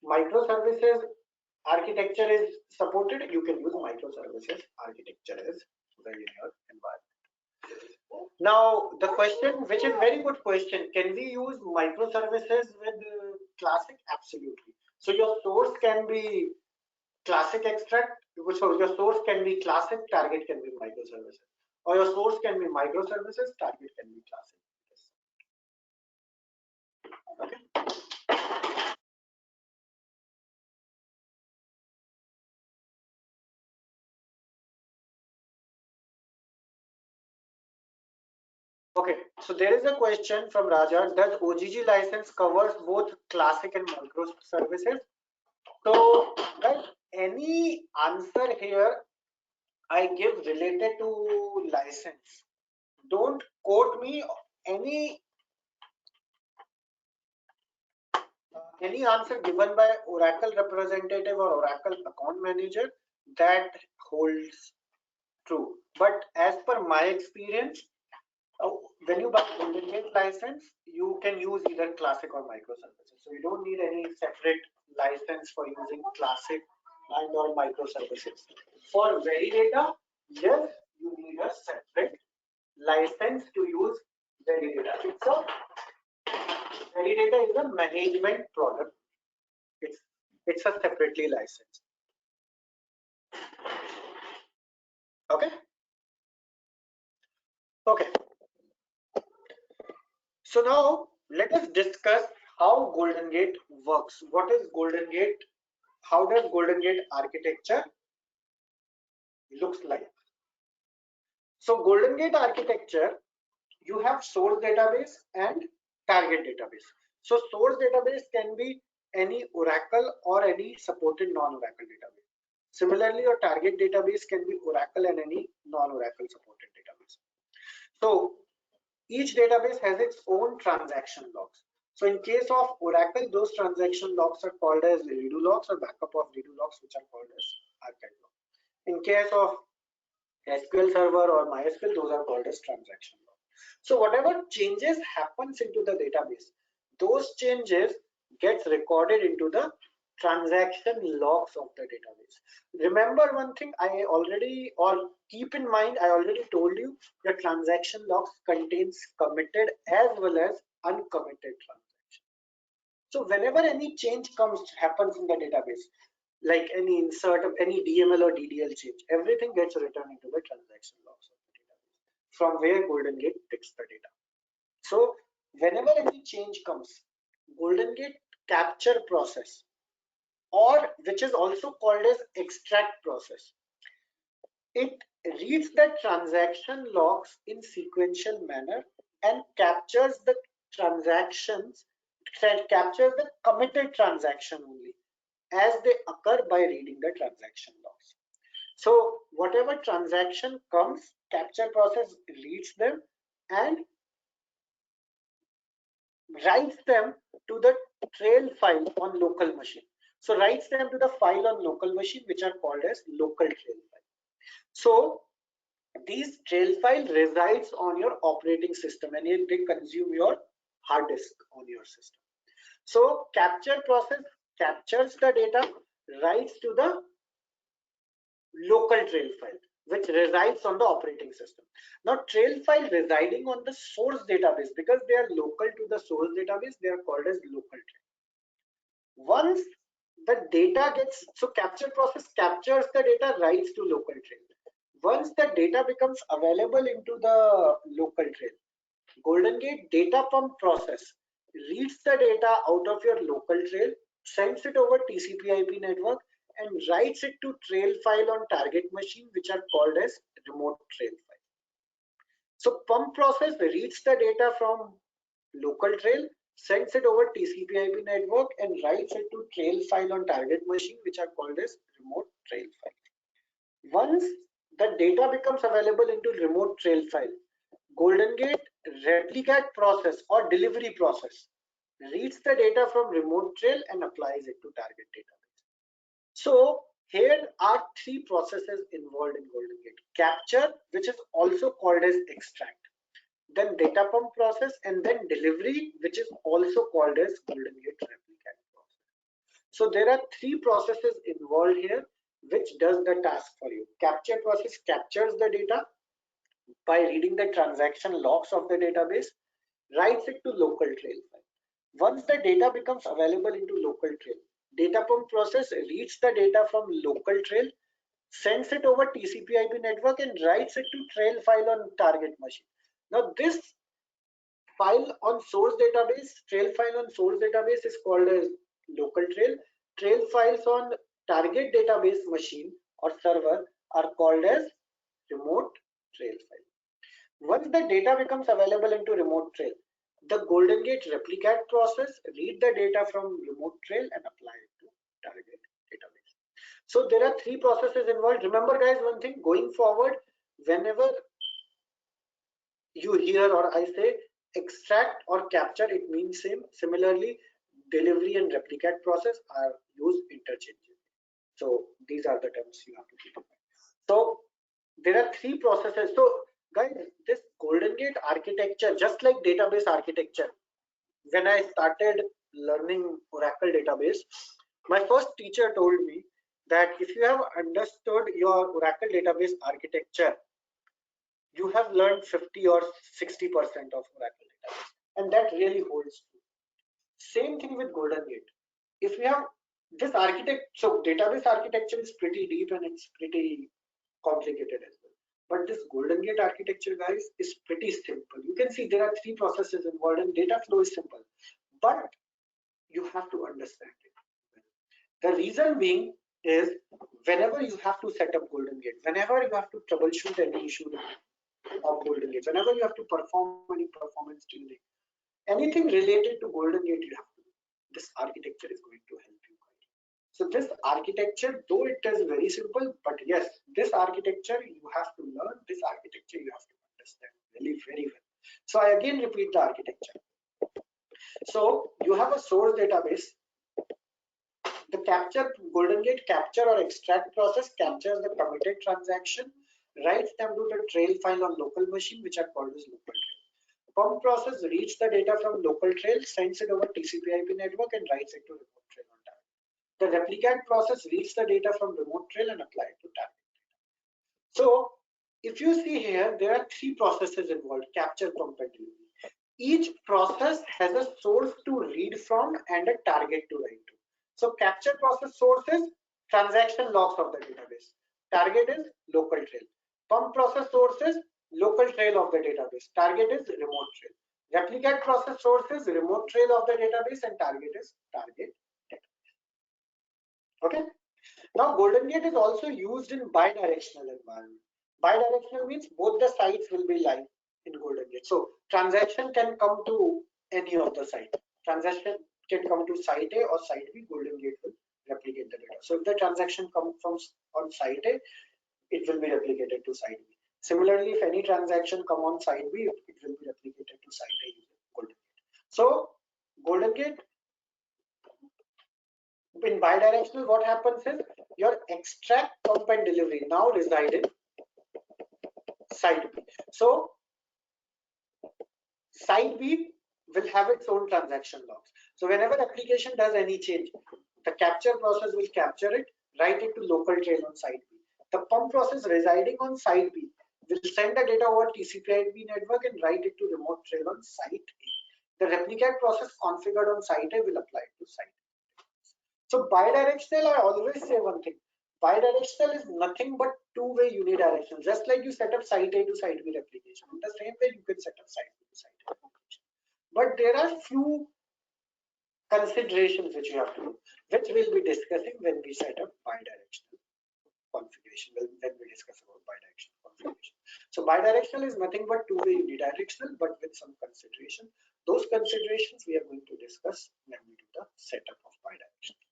microservices architecture is supported, you can use microservices architecture as well in your environment. Now the question, which is very good question, can we use microservices with classic? Absolutely. So your source can be classic extract, so your source can be classic, target can be microservices, or your source can be microservices, target can be classic. Okay, so there is a question from Raja. Does OGG license covers both classic and microservices? So, guys, any answer here I give related to license. Don't quote me any answer given by Oracle representative or Oracle account manager that holds true. But as per my experience, when you buy GoldenGate license, you can use either classic or microservices. So you don't need any separate license for using classic and or microservices. For Veridata, yes, you need a separate license to use Veridata. So Veridata is a management product. It's a separately licensed. Okay. Okay. So now let us discuss how GoldenGate works. What is GoldenGate? How does GoldenGate architecture looks like? So GoldenGate architecture, you have source database and target database. So source database can be any Oracle or any supported non-Oracle database. Similarly, your target database can be Oracle and any non-Oracle supported database. So each database has its own transaction logs. So in case of Oracle, those transaction logs are called as redo logs or backup of redo logs, which are called as archive logs. In case of SQL Server or MySQL, those are called as transaction logs. So whatever changes happens into the database, those changes gets recorded into the transaction logs of the database. Remember one thing I already, or keep in mind, I already told you the transaction logs contains committed as well as uncommitted transactions. So whenever any change happens in the database, like any insert of any DML or DDL change, everything gets returned into the transaction logs of the database, from where GoldenGate takes the data. So whenever any change comes, GoldenGate capture process, or which is also called as extract process, it reads the transaction logs in sequential manner and captures the transactions, captures the committed transaction only as they occur by reading the transaction logs. So whatever transaction comes, capture process reads them and writes them to the trail file on local machine. So writes them to the file on local machine, which are called as local trail file. So these trail file resides on your operating system and they consume your hard disk on your system. So capture process captures the data, writes to the local trail file, which resides on the operating system. Now trail file residing on the source database, because they are local to the source database, they are called as local trail. Once the data gets, so capture process captures the data, writes to local trail. Once the data becomes available into the local trail, GoldenGate data pump process reads the data out of your local trail, sends it over TCP/IP network, and writes it to trail file on target machine, which are called as remote trail file. So pump process reads the data from local trail sends it over TCP/IP network and writes it to trail file on target machine, which are called as remote trail file. Once the data becomes available into remote trail file, GoldenGate replicate process or delivery process reads the data from remote trail and applies it to target database. So here are three processes involved in GoldenGate: capture, which is also called as extract, then data pump process, and then delivery, which is also called as GoldenGate replicate process. So there are three processes involved here which does the task for you. Capture process captures the data by reading the transaction logs of the database, writes it to local trail file. Once the data becomes available into local trail, data pump process reads the data from local trail, sends it over TCP/IP network and writes it to trail file on target machine. Now this file on source database, trail file on source database is called as local trail. Trail files on target database machine or server are called as remote trail file. Once the data becomes available into remote trail, the GoldenGate replicate process read the data from remote trail and apply it to target database. So there are three processes involved. Remember guys, one thing, going forward, whenever you hear or I say extract or capture, it means same. Similarly, delivery and replicate process are used interchangeably. So these are the terms you have to keep in mind. So there are three processes. So guys, this GoldenGate architecture, just like database architecture, when I started learning Oracle database, my first teacher told me that if you have understood your Oracle database architecture, you have learned 50 or 60% of Oracle database, and that really holds true. Same thing with GoldenGate. If we have this architect, so database architecture is pretty deep and it's pretty complicated as well. But this GoldenGate architecture, guys, is pretty simple. You can see there are three processes involved and data flow is simple, but you have to understand it. The reason being is whenever you have to set up GoldenGate, whenever you have to troubleshoot any issue of GoldenGate, whenever you have to perform any performance tuning, anything related to GoldenGate you have to do. This architecture is going to help you. So this architecture, though it is very simple, but yes, this architecture you have to learn, this architecture you have to understand really very well. So I again repeat the architecture. So you have a source database. The capture, GoldenGate capture or extract process captures the committed transaction, writes them to the trail file on local machine, which are called as local trail. Pump process reads the data from local trail, sends it over TCP/IP network and writes it to remote trail on target. The replicate process reads the data from remote trail and apply it to target. So if you see here, there are three processes involved: capture, pump, and delivery. Each process has a source to read from and a target to write to. So capture process source is transaction logs of the database. Target is local trail. Pump process source is local trail of the database. Target is remote trail. Replicate process source is remote trail of the database and target is target database. Okay. Now GoldenGate is also used in bidirectional environment. Bidirectional means both the sites will be live in GoldenGate. So transaction can come to any of the site. Transaction can come to site A or site B. GoldenGate will replicate the data. So if the transaction comes from on site A, it will be replicated to site B. Similarly, if any transaction come on site B, it will be replicated to site A using GoldenGate. So GoldenGate in bidirectional, what happens is your extract, pump, and delivery now reside in site B. So site B will have its own transaction logs. So whenever application does any change, the capture process will capture it, write it to local trail on site B. The pump process residing on site B will send the data over TCP/IP network and write it to remote trail on site A. The replicate process configured on site A will apply it to site A. So bidirectional, I always say one thing. Bidirectional is nothing but two-way unidirectional. Just like you set up site A to site B replication, in the same way you can set up site B to site A replication. But there are few considerations which you have to do, which we'll be discussing when we set up bidirectional configuration, when we discuss about bidirectional configuration. So bidirectional is nothing but two-way unidirectional, but with some consideration. Those considerations we are going to discuss when we do the setup of bidirectional.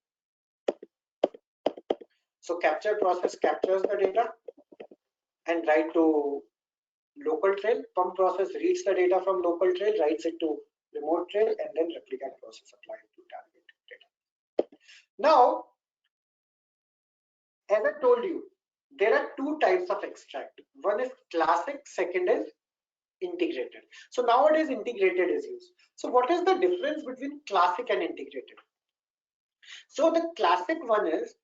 So capture process captures the data and write to local trail. Pump process reads the data from local trail, writes it to remote trail, and then replicate process applies to target data. Now, as I told you, there are two types of extract. One is classic, second is integrated. So nowadays integrated is used. So what is the difference between classic and integrated? So the classic one is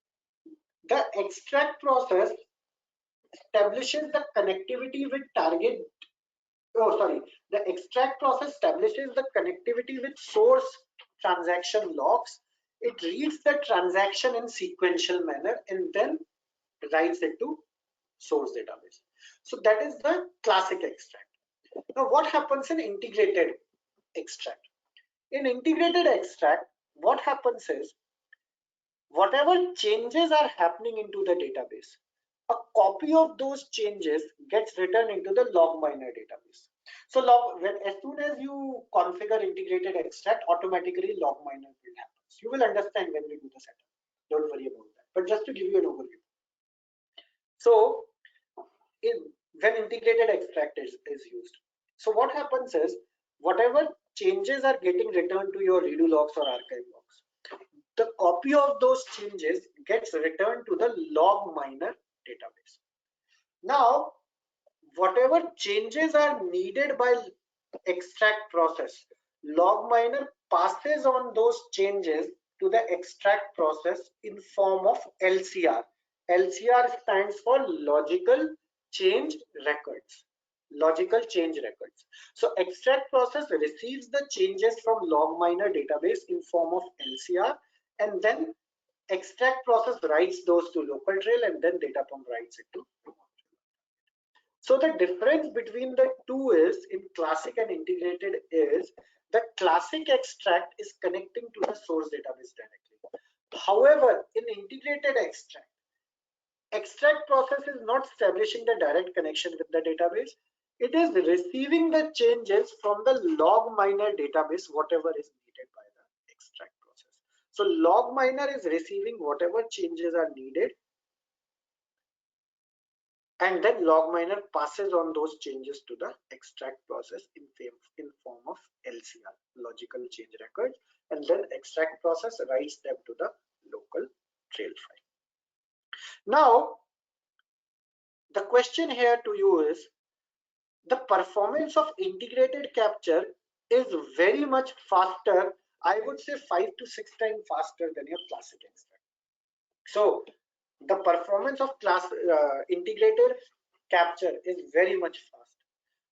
the extract process establishes the connectivity with target. Oh, sorry. The extract process establishes the connectivity with source transaction logs. It reads the transaction in sequential manner and then writes it to source database. So that is the classic extract. Now what happens in integrated extract? In integrated extract, what happens is whatever changes are happening into the database, a copy of those changes gets returned into the log miner database. So as soon as you configure integrated extract, automatically log miner will happen. You will understand when we do the setup. Don't worry about that. But just to give you an overview. So when integrated extract is used. So what happens is whatever changes are getting returned to your redo logs or archive logs, the copy of those changes gets returned to the log miner database. Now, whatever changes are needed by extract process, log miner passes on those changes to the extract process in form of LCR. LCR stands for logical change records. Logical change records. So extract process receives the changes from log miner database in form of LCR, and then extract process writes those to local trail, and then data pump writes it to remote trail. So the difference between the two is in classic and integrated is the classic extract is connecting to the source database directly. However, in integrated extract process is not establishing the direct connection with the database. It is receiving the changes from the log miner database, whatever is needed by the extract process. So log miner is receiving whatever changes are needed, and then log miner passes on those changes to the extract process in form of LCR, logical change records, and then extract process writes them to the local trail file. Now, the question here to you is, the performance of integrated capture is very much faster. I would say 5 to 6 times faster than your classic extract. So the performance of integrated capture is very much fast.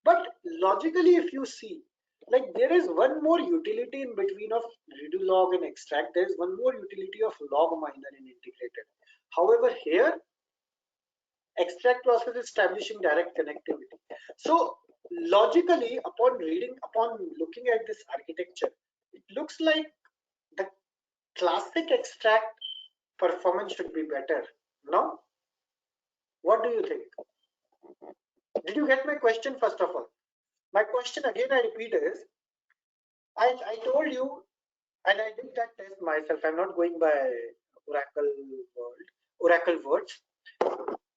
But logically, if you see, like there is one more utility in between of redo log and extract. There is one more utility of log miner in integrated. However, here extract process is establishing direct connectivity. So logically, upon looking at this architecture, it looks like the classic extract performance should be better. No? What do you think? Did you get my question first of all? My question again, I repeat, is I told you, and I did that test myself. I'm not going by Oracle words.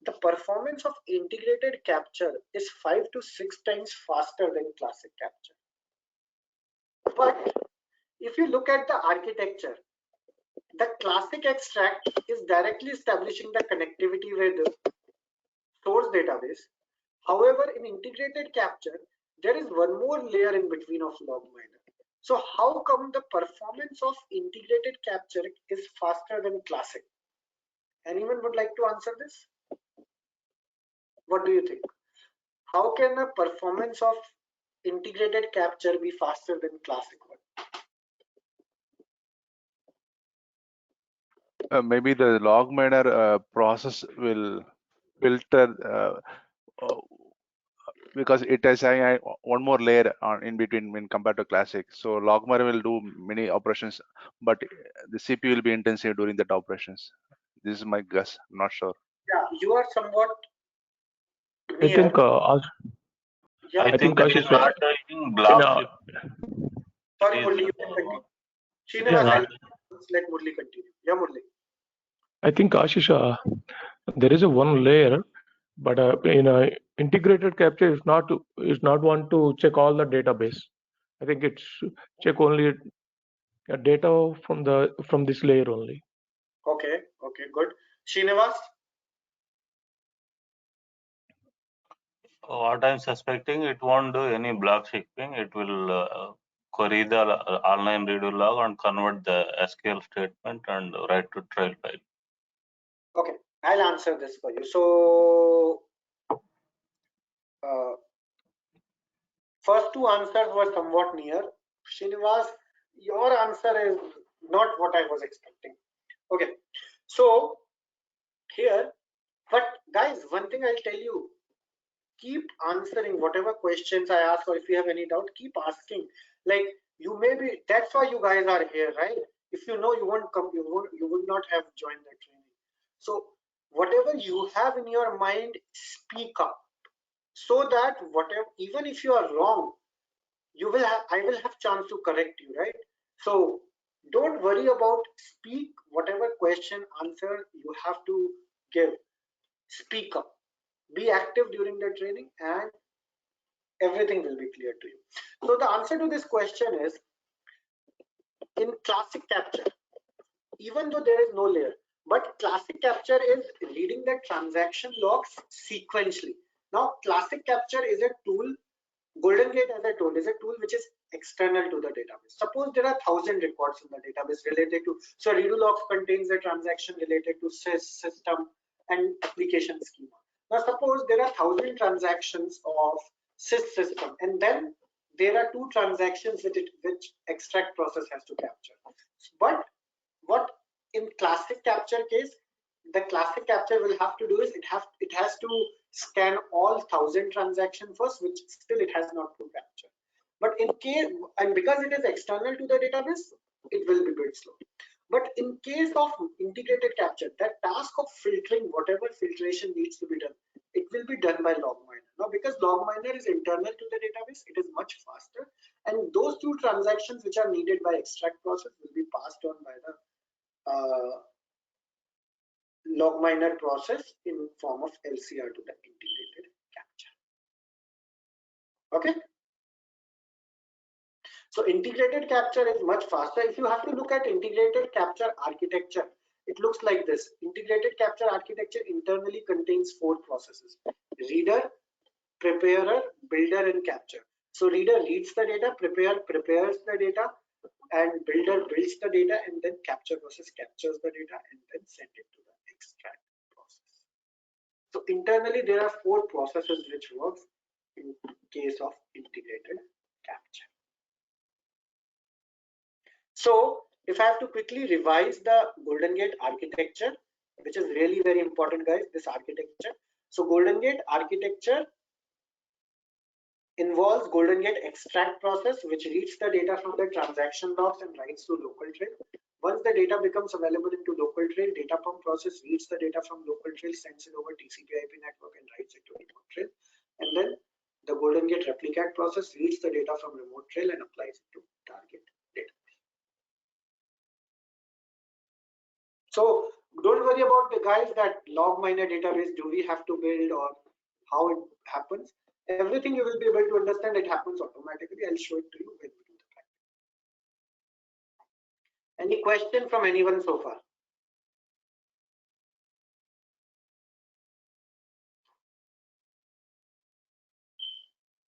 The performance of integrated capture is 5 to 6 times faster than classic capture. But if you look at the architecture, the classic extract is directly establishing the connectivity with the source database. However, in integrated capture, there is one more layer in between of log miner. So how come the performance of integrated capture is faster than classic? Anyone would like to answer this? What do you think? How can the performance of integrated capture be faster than classic one? Maybe the log miner process will filter because it has one more layer in between when compared to classic. So log miner will do many operations, but the CPU will be intensive during that operations. This is my guess. I'm not sure. Yeah, you are somewhat I near. think Yeah. I think think that Ashish, is not in in block. Sorry, Please, Murli, you can continue. Yeah, Srinivas, let Murli continue. Yeah, Murli. I think Ashish, there is a one layer, but in a integrated capture is not want to check all the database. I think it's check only data from this layer only. Okay, good. Srinivas? what I'm suspecting, it won't do any block shipping. It will query the online redo log and convert the SQL statement and write to trail file. Okay, I'll answer this for you. So, first two answers were somewhat near. Srinivas, your answer is not what I was expecting. Okay, so here, but guys, one thing I'll tell you, keep answering whatever questions I ask, or if you have any doubt, keep asking. Like, you may be, that's why you guys are here, right? If you know, you won't come, you would not have joined the training. So whatever you have in your mind, speak up, so that whatever, even if you are wrong, you will have, I will have chance to correct you, right? So don't worry about, speak whatever question, answer you have to give. Speak up, be active during the training, and everything will be clear to you. So the answer to this question is, in classic capture, even though there is no layer, but classic capture is reading the transaction logs sequentially. Now classic capture is a tool, GoldenGate, as I told, is a tool which is external to the database. Suppose there are 1,000 records in the database related to, so redo logs contains the transaction related to system and application schema. Now suppose there are 1,000 transactions of sys system, and then there are 2 transactions which extract process has to capture. But what in classic capture case, the classic capture will have to do is, it has to scan all 1,000 transactions first, which still it has not to capture. But in case, and because it is external to the database, it will be a bit slow. But in case of integrated capture, that task of filtering whatever filtration needs to be done, it will be done by log miner. Now because log miner is internal to the database, it is much faster, and those 2 transactions which are needed by extract process will be passed on by the log miner process in form of LCR to the integrated capture. Okay, so integrated capture is much faster. If you have to look at integrated capture architecture, it looks like this. Integrated capture architecture internally contains 4 processes: reader, preparer, builder, and capture. So reader reads the data, preparer prepares the data, and builder builds the data, and then capture process captures the data and then send it to the extract process. So internally there are 4 processes which work in case of integrated capture. So if I have to quickly revise the GoldenGate architecture, which is really very important, guys, this architecture. So GoldenGate architecture involves GoldenGate extract process, which reads the data from the transaction logs and writes to local trail. Once the data becomes available into local trail, data pump process reads the data from local trail, sends it over TCP/IP network and writes it to remote trail. And then the GoldenGate replicate process reads the data from remote trail and applies it to target data. So don't worry about the guys that log miner database do we have to build or how it happens. Everything you will be able to understand, it happens automatically. I'll show it to you when we do the practice. Any question from anyone so far?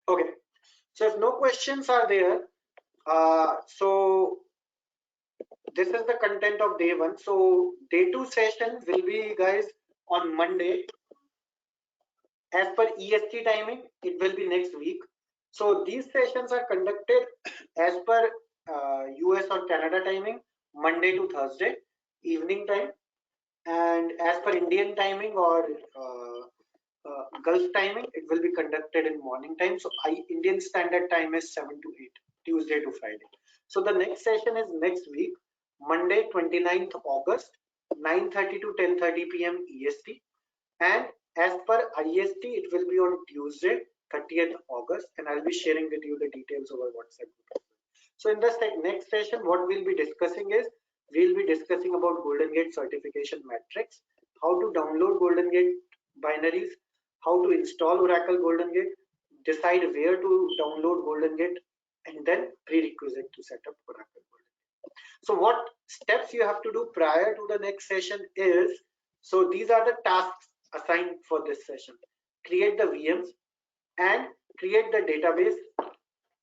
Okay, so if no questions are there, so this is the content of day 1. So day 2 session will be, guys, on Monday. As per EST timing, it will be next week. So these sessions are conducted as per US or Canada timing, Monday to Thursday evening time, and as per Indian timing or Gulf timing, it will be conducted in morning time. So Indian standard time is 7 to 8, Tuesday to Friday. So the next session is next week, Monday 29th August, 9:30 to 10:30 p.m. EST, and as per IST, it will be on Tuesday 30th August, and I'll be sharing with you the details over WhatsApp. So in the next session, what we'll be discussing is, we'll be discussing about GoldenGate certification matrix, how to download GoldenGate binaries, how to install Oracle GoldenGate, decide where to download GoldenGate, and then prerequisite to set up Oracle GoldenGate. So what steps you have to do prior to the next session is, so these are the tasks assigned for this session. Create the VMs and create the database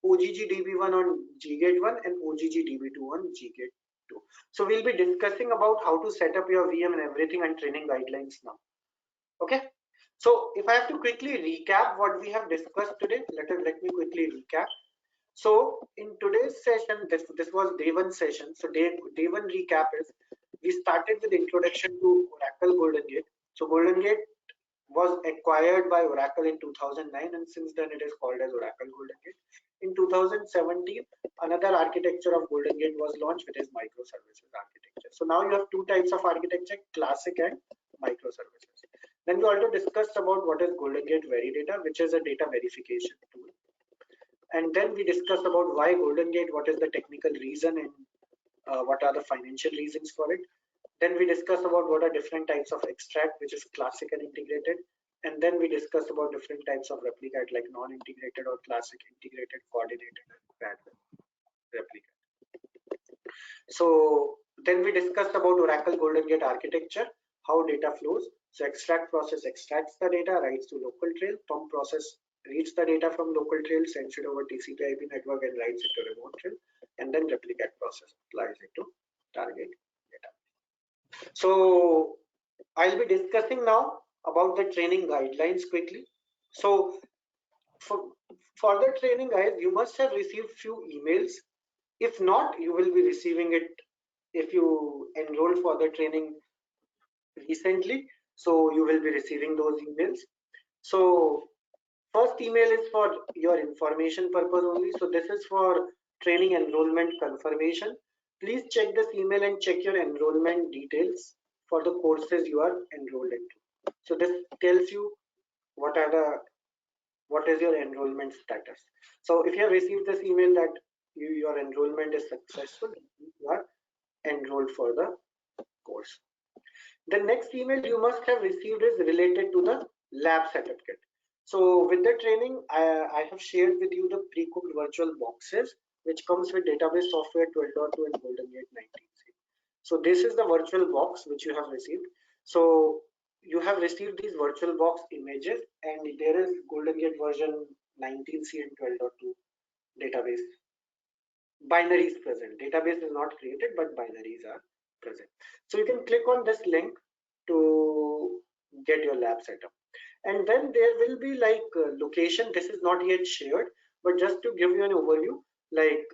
OGGDB1 on GGate1 and OGGDB2 on GGate2. So we'll be discussing about how to set up your VM and everything and training guidelines now. Okay. So if I have to quickly recap what we have discussed today, let me quickly recap. So in today's session, this was day one session. So day one recap is, we started with introduction to Oracle GoldenGate. So GoldenGate was acquired by Oracle in 2009, and since then it is called as Oracle GoldenGate. In 2017, another architecture of GoldenGate was launched, which is microservices architecture. So now you have two types of architecture, classic and microservices. Then we also discussed about what is GoldenGate Veridata, which is a data verification tool. And then we discussed about why GoldenGate, what is the technical reason, and what are the financial reasons for it. Then we discuss about what are different types of extract, which is classic and integrated. And then we discuss about different types of replicate, like non-integrated or classic, integrated, coordinated, and parallel replicate. So then we discussed about Oracle GoldenGate architecture, how data flows. So extract process extracts the data, writes to local trail. Pump process reads the data from local trail, sends it over TCP/IP network, and writes it to remote trail. And then replicate process applies it to target data. So I'll be discussing now about the training guidelines quickly. So for the training, guys, you must have received few emails. If not, you will be receiving it if you enrolled for the training recently. So you will be receiving those emails. So first email is for your information purpose only. So this is for training enrollment confirmation. Please check this email and check your enrollment details for the courses you are enrolled into. So this tells you what is your enrollment status. So if you have received this email that your enrollment is successful, you are enrolled for the course. The next email you must have received is related to the lab setup kit. So with the training, I have shared with you the pre-cooked virtual boxes, which comes with database software 12.2 and GoldenGate 19c. So this is the virtual box which you have received. So you have received these virtual box images, and there is GoldenGate version 19c and 12.2 database binaries present. Database is not created, but binaries are present. So you can click on this link to get your lab setup. And then there will be like location. This is not yet shared, but just to give you an overview, like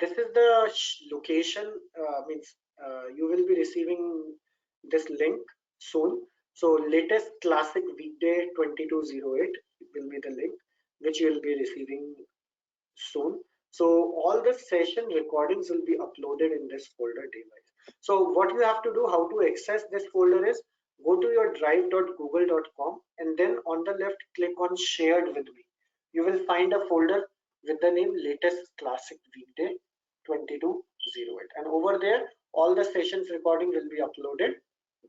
this is the location, means you will be receiving this link soon. So latest classic weekday 2208 will be the link which you will be receiving soon. So all the session recordings will be uploaded in this folder device. So what you have to do, how to access this folder is, go to your drive.google.com and then on the left click on shared with me. You will find a folder with the name latest classic weekday 2208, and over there all the sessions recording will be uploaded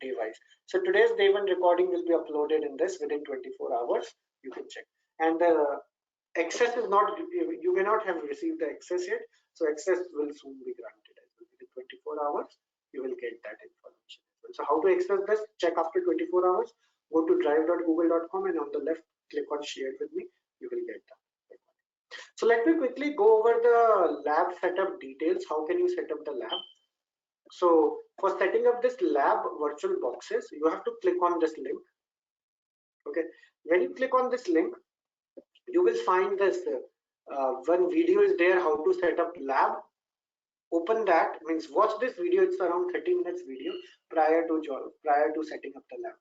device. So today's day one recording will be uploaded in this within 24 hours. You can check, and the access is not, you may not have received the access yet, so access will soon be granted as well. Within 24 hours you will get that information as well. So how to access this, check after 24 hours, go to drive.google.com and on the left click on share with me, you will get that. So let me quickly go over the lab setup details. How can you set up the lab? So for setting up this lab virtual boxes, you have to click on this link. Okay, when you click on this link, you will find this one video is there, how to set up lab. Open that, means watch this video. It's around 30 minutes video prior to setting up the lab.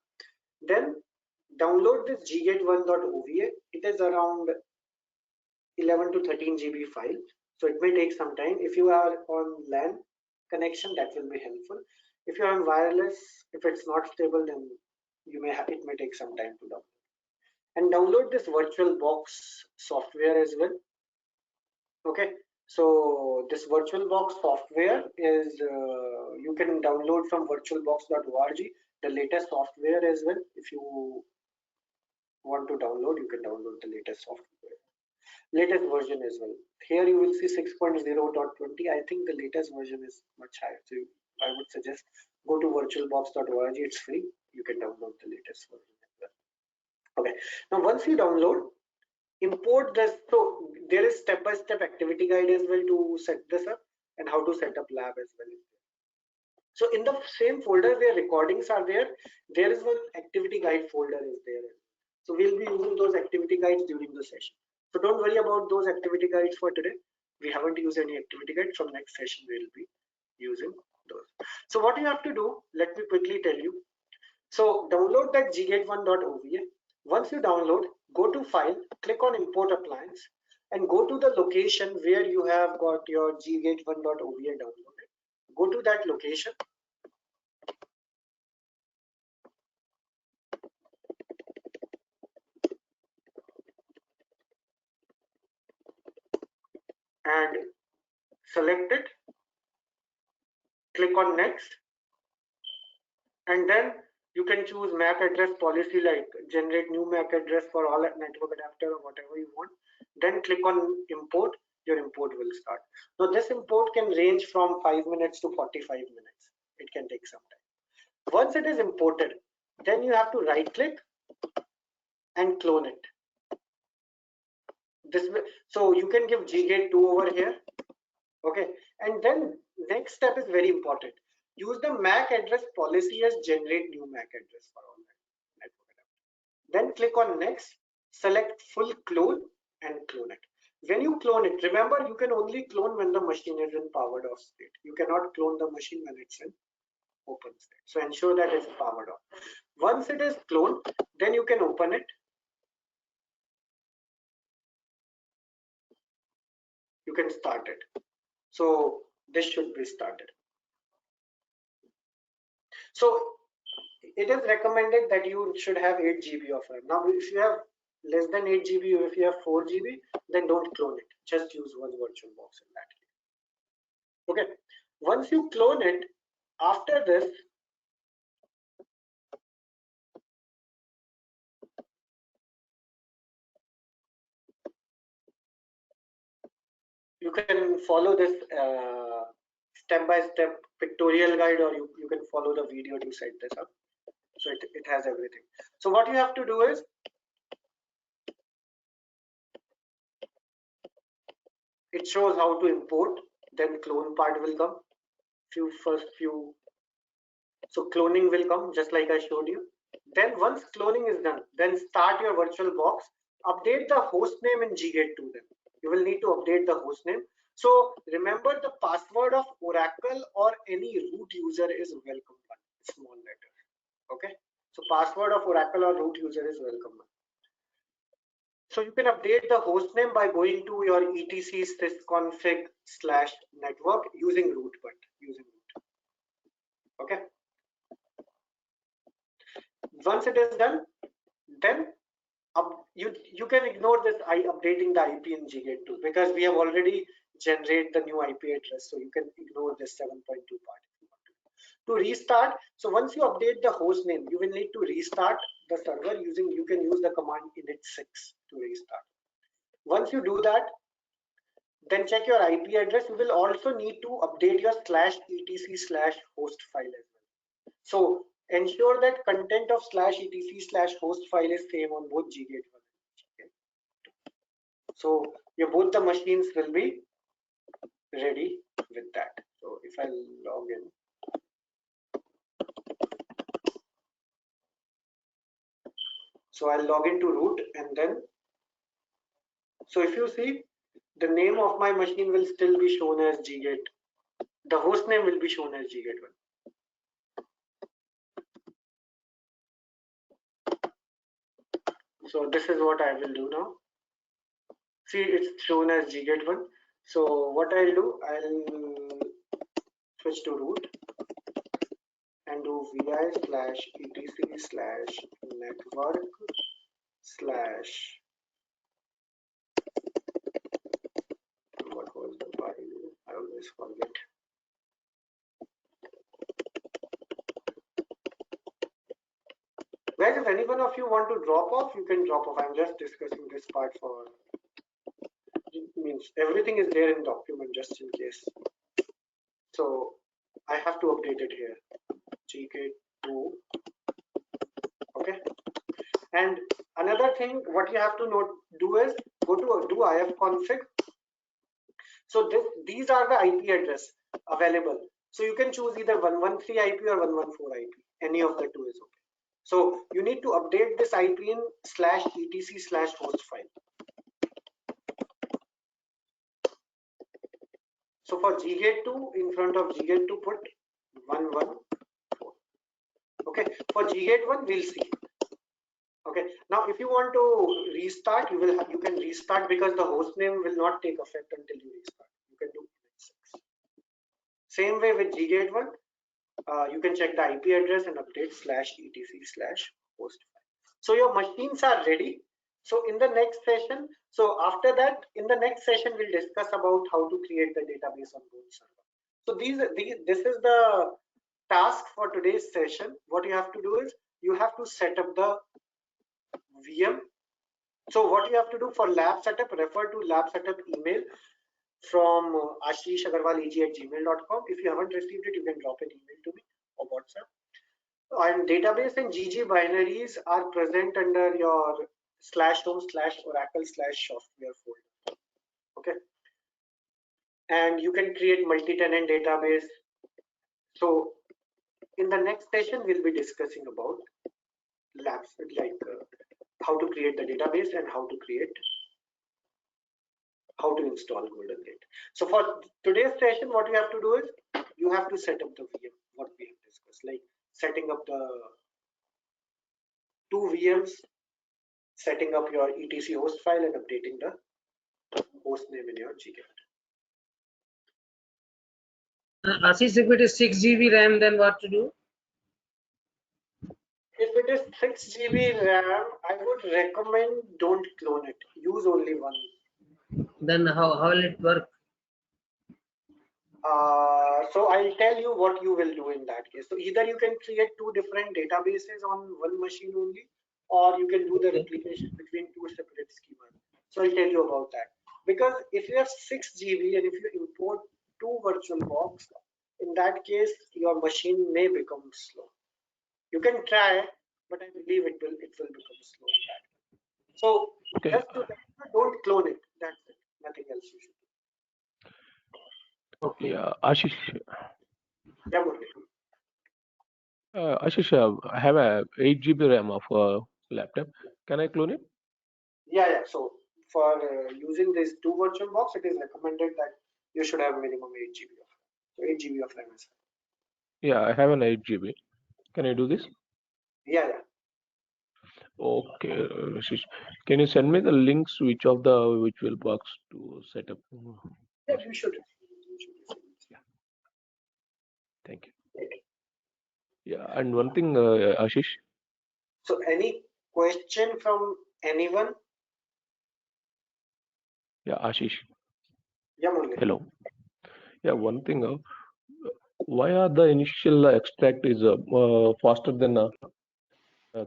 Then download this ggate1.ova. It is around 11 to 13 GB file, so it may take some time. If you are on LAN connection, that will be helpful. If you are on wireless, if it's not stable, then you may have, it may take some time to download. And download this virtual box software as well. Okay, So this VirtualBox software is you can download from virtualbox.org the latest software as well. If you want to download, you can download the latest software, latest version as well. Here you will see 6.0.20. I think the latest version is much higher. So I would suggest go to virtualbox.org. It's free. You can download the latest version as well. Okay. Now once you download, import this. So there is step-by-step activity guide as well to set this up and how to set up lab as well. So in the same folder where recordings are there, there is one activity guide folder is there. So we'll be using those activity guides during the session. So don't worry about those activity guides for today. We haven't used any activity guides. From next session we'll be using those. So what you have to do, let me quickly tell you. So download that gate1.ova. Once you download, go to file, click on import appliance and go to the location where you have got your gate1.ova downloaded. Go to that location. And select it, click on next, and then you can choose MAC address policy, like generate new MAC address for all network adapter or whatever you want. Then click on import. Your import will start. Now this import can range from 5 minutes to 45 minutes. It can take some time. Once it is imported, then you have to right click and clone it. This way, so you can give gate 2 over here. Okay, and then next step is very important. Use the MAC address policy as generate new MAC address for all network adapter. Then click on next, select full clone and clone it. When you clone it, remember you can only clone when the machine is in powered off state. You cannot clone the machine when it's in open state. So ensure that it's powered off. Once it is cloned, then you can open it. You can start it. So this should be started. So it is recommended that you should have 8 GB of RAM. Now if you have less than 8 GB or if you have 4 GB, then don't clone it. Just use one VirtualBox in that case. Okay. Once you clone it, after this, you can follow this step-by-step pictorial guide, or you can follow the video to set this up. So it has everything. So what you have to do is, it shows how to import, then clone part will come. First few, so cloning will come just like I showed you. Then once cloning is done, then start your VirtualBox. Update the host name in gate2. Then you will need to update the host name. So remember, the password of Oracle or any root user is welcome one, small letter. Okay, so password of Oracle or root user is welcome one. So you can update the host name by going to your etc sysconfig/network using root, okay. Once it is done, then you can ignore this updating the IP in gate2 because we have already generated the new IP address, so you can ignore this 7.2 part. To restart, so once you update the host name, you will need to restart the server using, you can use the command init6 to restart. Once you do that, then check your IP address. You will also need to update your /etc/host file as well. So ensure that content of /etc/host file is same on both gate1. Okay. So your both the machines will be ready with that. So if I log in, so I'll log into root, and then, so if you see, the name of my machine will still be shown as gate. The host name will be shown as gate1. So this is what I will do now. See, it's shown as gate1. So what I'll do, I'll switch to root and do vi/etc/network/ what was the always forget. Guys, if any one of you want to drop off, you can drop off. I'm just discussing this part for, it means everything is there in document just in case. So I have to update it here. GK2. Okay. And another thing, what you have to do is go to do ifconfig. So these are the IP address available. So you can choose either 113 IP or 114 IP. Any of the two is okay. So you need to update this IP in /etc/host file. So for GGate2, in front of GGate2 put 114. Okay. For GGate1 we'll see. Okay. Now if you want to restart, you can restart because the host name will not take effect until you restart. You can do 6. Same way with GGate1. You can check the IP address and update /etc/host file. So your machines are ready. So in the next session, so after that, in the next session, we'll discuss about how to create the database on both server. So this is the task for today's session. What you have to do is you have to set up the VM. So what you have to do for lab setup, refer to lab setup email from Ashish Agarwal ag@gmail.com. If you haven't received it, you can drop an email to me or WhatsApp. And database and GG binaries are present under your /home/oracle/software folder. Okay. And you can create multi-tenant database. So in the next session, we'll be discussing about labs, like how to create the database and how to install GoldenGate. So for today's session, what you have to do is you have to set up the VM, what we have discussed, like setting up the 2 VMs, setting up your etc host file and updating the host name in your GGate. Ashish, if it is 6 GB RAM, then what to do? If it is 6 GB RAM, I would recommend don't clone it. Use only one. Then how will it work? So I'll tell you what you will do in that case. So either you can create 2 different databases on one machine only, or you can do the replication between 2 separate schemas. So I'll tell you about that. Because if you have 6 GB and if you import 2 virtual box, in that case your machine may become slow. You can try, but I believe it will become slow. So Okay. just don't clone it. That's it. Nothing else you should do. Okay. Yeah, Ashish. Yeah, Murli. Ashish, I have a 8 GB RAM of laptop. Can I clone it? Yeah. So for using this 2 virtual box, it is recommended that you should have minimum 8 GB of RAM. So 8 GB of RAM is. Yeah, I have an 8 GB. Can I do this? Yeah. Okay, Ashish. Can you send me the links which of the virtual box to set up? Yeah, you should. Yeah. Thank you. Yeah, and one thing, Ashish. So any question from anyone? Yeah, Ashish. Yeah, Murli. Hello. Yeah, one thing. Why are the initial extract is faster than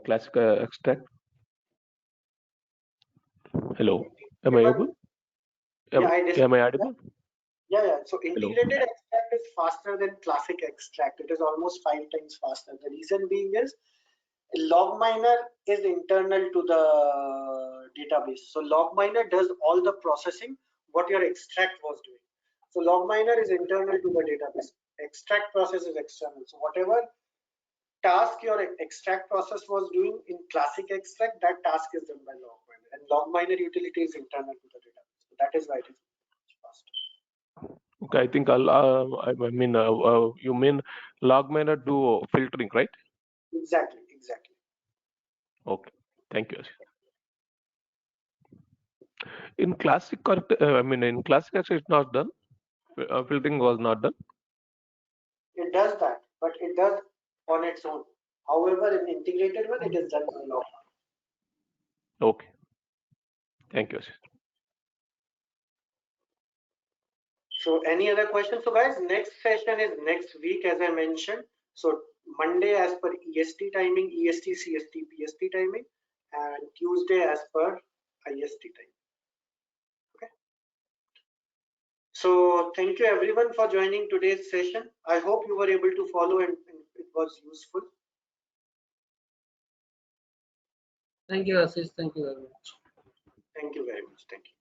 classic extract? Hello. Am I able? Yeah, Am I audible? Yeah. So Hello. integrated extract is faster than classic extract. It is almost 5 times faster. The reason being is log miner is internal to the database. So log miner does all the processing what your extract was doing. So log miner is internal to the database. Extract process is external. So whatever task your extract process was doing in classic extract, that task is done by log miner. And log miner utility is internal to the database. So that is why it is faster. Okay, I think I mean you mean log miner do filtering, right? Exactly. Okay, thank you. In classic, I mean in classic extract it's not done. Filtering was not done. It does that, but it does on its own. However, in integrated one, it is done by log. Okay, thank you. So any other questions? So guys, next session is next week, as I mentioned. So Monday as per EST timing, EST, CST, PST timing, and Tuesday as per IST time. Okay. So thank you everyone for joining today's session. I hope you were able to follow and it was useful. Thank you, Ashish. Thank you very much. Thank you very much. Thank you.